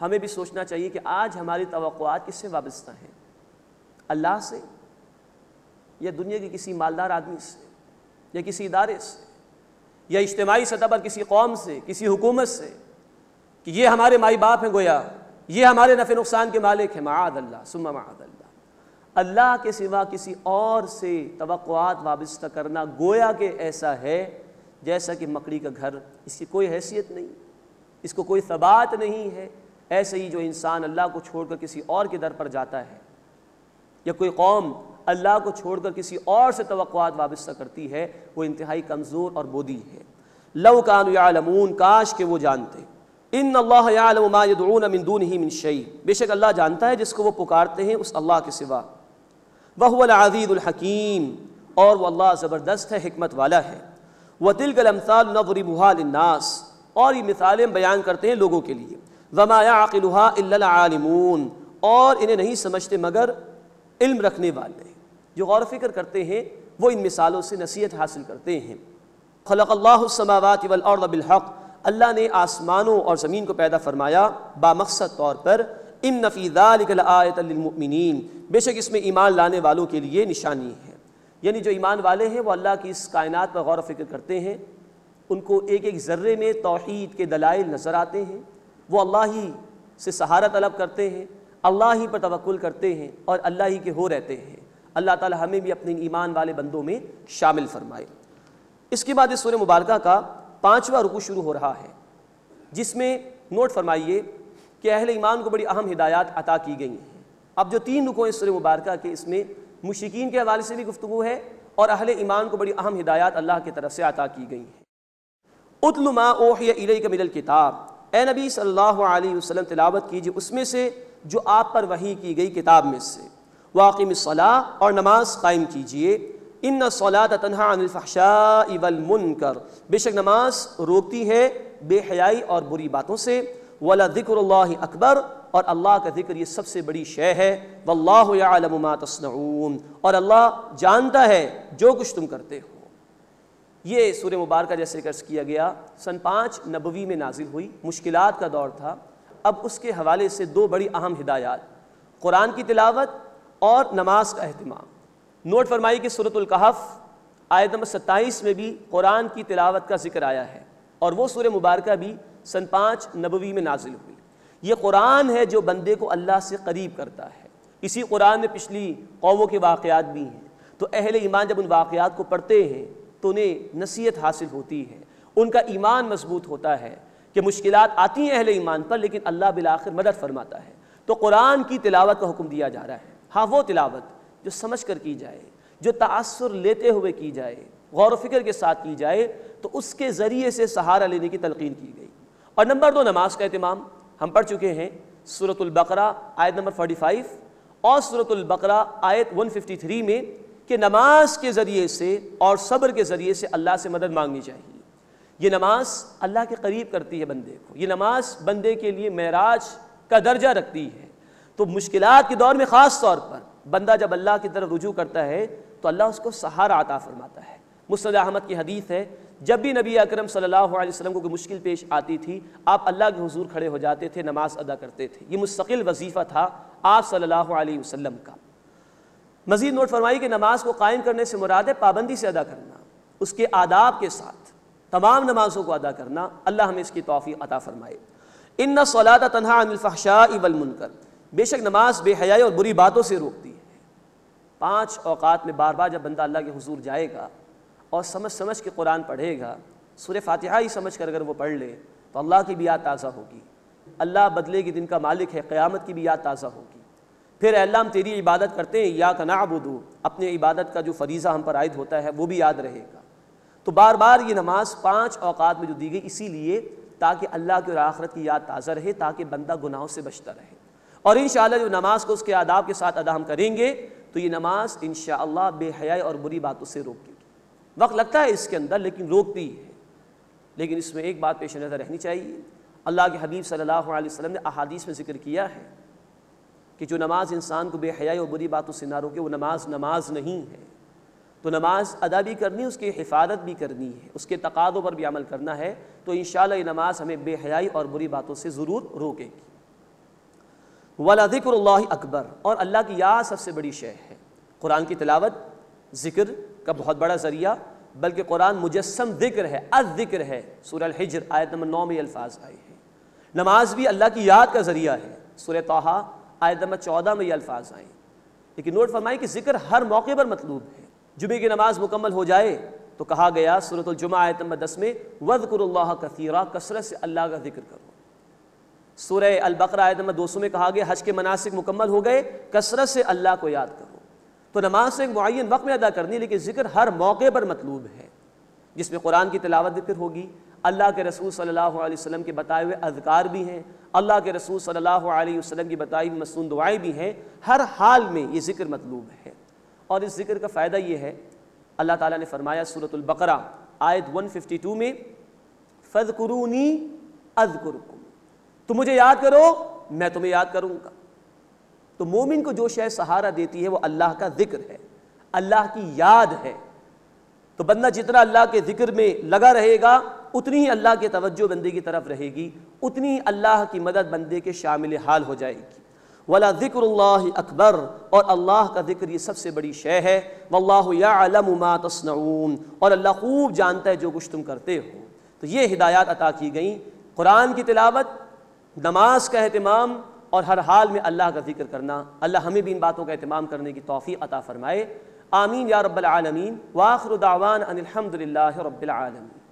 ہمیں بھی سوچنا چاہیے کہ آج ہماری توقعات کس سے وابستہ ہیں, اللہ سے یا دنیا کے کسی مالدار آدمی سے یا کسی ادارے سے یا اجتماعی سطح پر کسی قوم سے, کسی حکومت سے, کہ یہ ہمارے مائی باپ ہیں, گویا یہ ہمارے نفع نقصان کے مالک ہیں. معاذ اللہ ثم معاذ اللہ. اللہ کے سوا کسی اور سے توقعات وابستہ کرنا گویا کہ ایسا ہے جیسا کہ مکڑی کا گھر, اس کی کوئی حیثیت نہیں, اس کو کوئی ثبات نہیں ہے. ایسے ہی جو انسان اللہ کو چھوڑ کر کسی اور کے در پر جاتا ہے یا کوئی قوم اللہ کو چھوڑ کر کسی اور سے توقعات وابستہ کرتی ہے وہ انتہائی کمزور اور بودی ہے۔ لو کانوا یعلمون، کاش کہ وہ جانتے، ان اللہ یعلم ما یدعون من دونہ من شیء، بے شک اللہ جانتا ہے جس کو وہ پکارتے ہیں اس اللہ کے سوا، وہو العزیز الحکیم، اور وہ اللہ زبردست ہے، حکمت والا ہے۔ وَتِلْكَ الْأَمْثَالُ نَضْرِبُهَا لِلنَّاسِ، اور یہ مثالیں بیان کرتے ہیں لوگوں کے لیے، وَمَا يَعْقِلُهَا إِلَّا الْعَالِمُونَ، اور انہیں نہیں سمجھتے مگر علم رکھنے والے، جو غور و فکر کرتے ہیں وہ ان مثالوں سے نصیحت حاصل کرتے ہیں۔ خلق اللہ السماوات والارض بالحق، اللہ نے آسمانوں اور زمین کو پیدا فرمایا بامقصد طور پر، ان فی ذلک لآیۃ للمؤمنین، بے شک اس میں ایمان لانے والوں کے لیے نشانی ہے۔ یعنی جو ایمان والے ہیں وہ اللہ کی اس کائنات پر غور و فکر کرتے ہیں، ان کو ایک ایک ذرے میں توحید کے دلائل نظر آتے ہیں، وہ اللہ ہی سے سہارا طلب کرتے ہیں، اللہ ہی پر توکل کرتے ہیں اور اللہ ہی کے ہو رہتے ہیں۔ اللہ تعالی ہمیں بھی اپنے ایمان والے بندوں میں شامل فرمائے۔ اس کے بعد اس سورہ مبارکہ کا 5واں رکوع شروع ہو رہا ہے، جس میں نوٹ فرمائیے کہ اہل ایمان کو بڑی اہم ہدایات عطا کی گئی ہیں۔ اب جو 3 رکوع اس سورہ مبارکہ کے، اس میں مشرکین کے حوالے سے بھی گفتگو ہے اور اہل ایمان کو بڑی اہم ہدایات اللہ کی طرف سے عطا کی گئی ہیں۔ اتل ما اوحی الیک من الکتاب، اے نبی صلی اللہ علیہ وسلم تلاوت کیجیے اس میں سے جو آپ پر وحی کی گئی کتاب میں سے، واقم الصلاۃ، اور نماز قائم کیجیے، ان الصلاۃ تنہی عن الفحشاء والمنکر، بے شک نماز روکتی ہے بے حیائی اور بری باتوں سے، ولذکر اللہ اکبر، اور اللہ کا ذکر یہ سب سے بڑی شے ہے، واللہ یعلم ما تصنعون، اور اللہ جانتا ہے جو کچھ تم کرتے ہو۔ یہ سورہ مبارکہ جیسے عرض کیا گیا سن 5 نبوی میں نازل ہوئی، مشکلات کا دور تھا۔ اب اس کے حوالے سے 2 بڑی اہم ہدایات، قرآن کی تلاوت اور نماز کا اہتمام۔ نوٹ فرمائی کہ سورۃ الکہف آیت نمبر 27 میں بھی قرآن کی تلاوت کا ذکر آیا ہے، اور وہ سورہ مبارکہ بھی سن 5 نبوی میں نازل ہوئی۔ یہ قرآن ہے جو بندے کو اللہ سے قریب کرتا ہے۔ اسی قرآن میں پچھلی قوموں کے واقعات بھی ہیں، تو اہل ایمان جب ان واقعات کو پڑھتے ہیں تو انہیں نصیحت حاصل ہوتی ہے، ان کا ایمان مضبوط ہوتا ہے کہ مشکلات آتی ہیں اہل ایمان پر لیکن اللہ بالآخر مدد فرماتا ہے۔ تو قرآن کی تلاوت کا حکم دیا جا رہا ہے، ہاں وہ تلاوت جو سمجھ کر کی جائے، جو تأثر لیتے ہوئے کی جائے، غور و فکر کے ساتھ کی جائے، تو اس کے ذریعے سے سہارا لینے کی تلقین کی گئی۔ اور نمبر 2 نماز کا اہتمام، ہم پڑھ چکے ہیں سورۃ البقرہ آیت نمبر 45 اور سورۃ البقرہ آیت 153 میں کہ نماز کے ذریعے سے اور صبر کے ذریعے سے اللہ سے مدد مانگنی چاہیے۔ یہ نماز اللہ کے قریب کرتی ہے بندے کو، یہ نماز بندے کے لیے معراج کا درجہ رکھتی ہے۔ تو مشکلات کے دور میں خاص طور پر بندہ جب اللہ کی طرف رجوع کرتا ہے تو اللہ اس کو سہارا عطا فرماتا ہے۔ مسند احمد کی حدیث ہے، جب بھی نبی اکرم صلی اللہ علیہ وسلم کو کوئی مشکل پیش آتی تھی آپ اللہ کے حضور کھڑے ہو جاتے تھے، نماز ادا کرتے تھے۔ یہ مستقل وظیفہ تھا آپ صلی اللہ علیہ وسلم کا۔ مزید نوٹ فرمائی کہ نماز کو قائم کرنے سے مراد ہے پابندی سے ادا کرنا، اس کے آداب کے ساتھ تمام نمازوں کو ادا کرنا۔ اللہ ہمیں اس کی توفیق عطا فرمائے۔ ان الصلاۃ تنہی عن الفحشاء والمنکر، بے شک نماز بے حیائی اور بری باتوں سے روکتی ہے۔ 5 اوقات میں بار بار جب بندہ اللہ کے حضور جائے گا اور سمجھ کے قرآن پڑھے گا، سورہ فاتحہ ہی سمجھ کر اگر وہ پڑھ لے تو اللہ کی بھی یاد تازہ ہوگی، اللہ بدلے کے دن کا مالک ہے، قیامت کی بھی یاد تازہ ہوگی۔ پھر اے اللہ ہم تیری عبادت کرتے ہیں، ایاک نعبد، اپنے عبادت کا جو فریضہ ہم پر عائد ہوتا ہے وہ بھی یاد رہے گا۔ تو بار بار یہ نماز 5 اوقات میں جو دی گئی اسی لیے تاکہ اللہ کی اور آخرت کی یاد تازہ رہے، تاکہ بندہ گناہوں سے بچتا رہے۔ اور انشاءاللہ جو نماز کو اس کے آداب کے ساتھ ادا ہم کریں گے تو یہ نماز انشاءاللہ بے حیائی اور بری باتوں سے روکے گی۔ وقت لگتا ہے اس کے اندر لیکن روکتی ہے۔ لیکن اس میں ایک بات پیش نظر رہنی چاہیے، اللہ کے حبیب صلی اللہ علیہ وسلم نے احادیث میں ذکر کیا ہے کہ جو نماز انسان کو بے حیائی اور بری باتوں سے نہ روکے وہ نماز نہیں ہے۔ تو نماز ادا بھی کرنی، اس کی حفاظت بھی کرنی ہے، اس کے تقاضوں پر بھی عمل کرنا ہے، تو انشاءاللہ یہ نماز ہمیں بے حیائی اور بری باتوں سے ضرور روکے گی۔ وَلَذِكْرُ اللَّهِ اکبر، اور اللہ کی یاد سب سے بڑی شے ہے۔ قرآن کی تلاوت ذکر کا بہت بڑا ذریعہ، بلکہ قرآن مجسم ذکر ہے، الذکر ہے۔ سورہ الحجر آیت نمبر 9 میں یہ الفاظ آئے ہیں۔ نماز بھی اللہ کی یاد کا ذریعہ ہے، سورہ طٰہٰ آیت نمبر 14 میں یہ الفاظ آئے۔ لیکن نوٹ فرمائیں کہ ذکر ہر موقع پر مطلوب ہے۔ جمعے کی نماز مکمل ہو جائے تو کہا گیا سورۃ الجمعہ آیت نمبر 10 میں وَاذْكُرُوا اللَّهَ كَثِيرًا، کثرت سے اللہ کا ذکر کرو۔ سورہ البقرہ آیت نمبر 200 میں کہا گیا حج کے مناسک مکمل ہو گئے، کثرت سے اللہ کو یاد کرو۔ تو نماز سے ایک معین وقت میں ادا کرنی، لیکن ذکر ہر موقع پر مطلوب ہے، جس میں قرآن کی تلاوت بھی پھر ہوگی، اللہ کے رسول صلی اللہ علیہ وسلم کے بتائے ہوئے اذکار بھی ہیں، اللہ کے رسول صلی اللہ علیہ وسلم کی بتائی ہوئی مسنون دعائیں بھی ہیں، ہر حال میں یہ ذکر مطلوب ہے۔ اور اس ذکر کا فائدہ یہ ہے، اللہ تعالیٰ نے فرمایا سورۃ البقرہ آیت 152 میں فَاذْكُرُونِي أَذْكُرْكُمْ، تم مجھے یاد کرو میں تمہیں یاد کروں گا۔ تو مومن کو جو شے سہارا دیتی ہے وہ اللہ کا ذکر ہے، اللہ کی یاد ہے۔ تو بندہ جتنا اللہ کے ذکر میں لگا رہے گا اتنی ہی اللہ کی توجہ بندے کی طرف رہے گی، اتنی ہی اللہ کی مدد بندے کے شامل حال ہو جائے گی۔ وَلَذِكْرُ اللَّهِ أَكْبَرُ، اور اللہ کا ذکر یہ سب سے بڑی شے ہے۔ وَاللَّهُ يَعْلَمُ مَا تَصْنَعُونَ، اور اللہ خوب جانتا ہے جو کچھ تم کرتے ہو۔ تو یہ ہدایات عطا کی گئیں، قرآن کی تلاوت، نماز کا اہتمام، اور ہر حال میں اللہ کا ذکر کرنا۔ اللہ ہمیں بھی ان باتوں کا اہتمام کرنے کی توفیق عطا فرمائے، آمین یا رب العالمین۔ وآخر دعوان ان الحمد للہ رب العالمین۔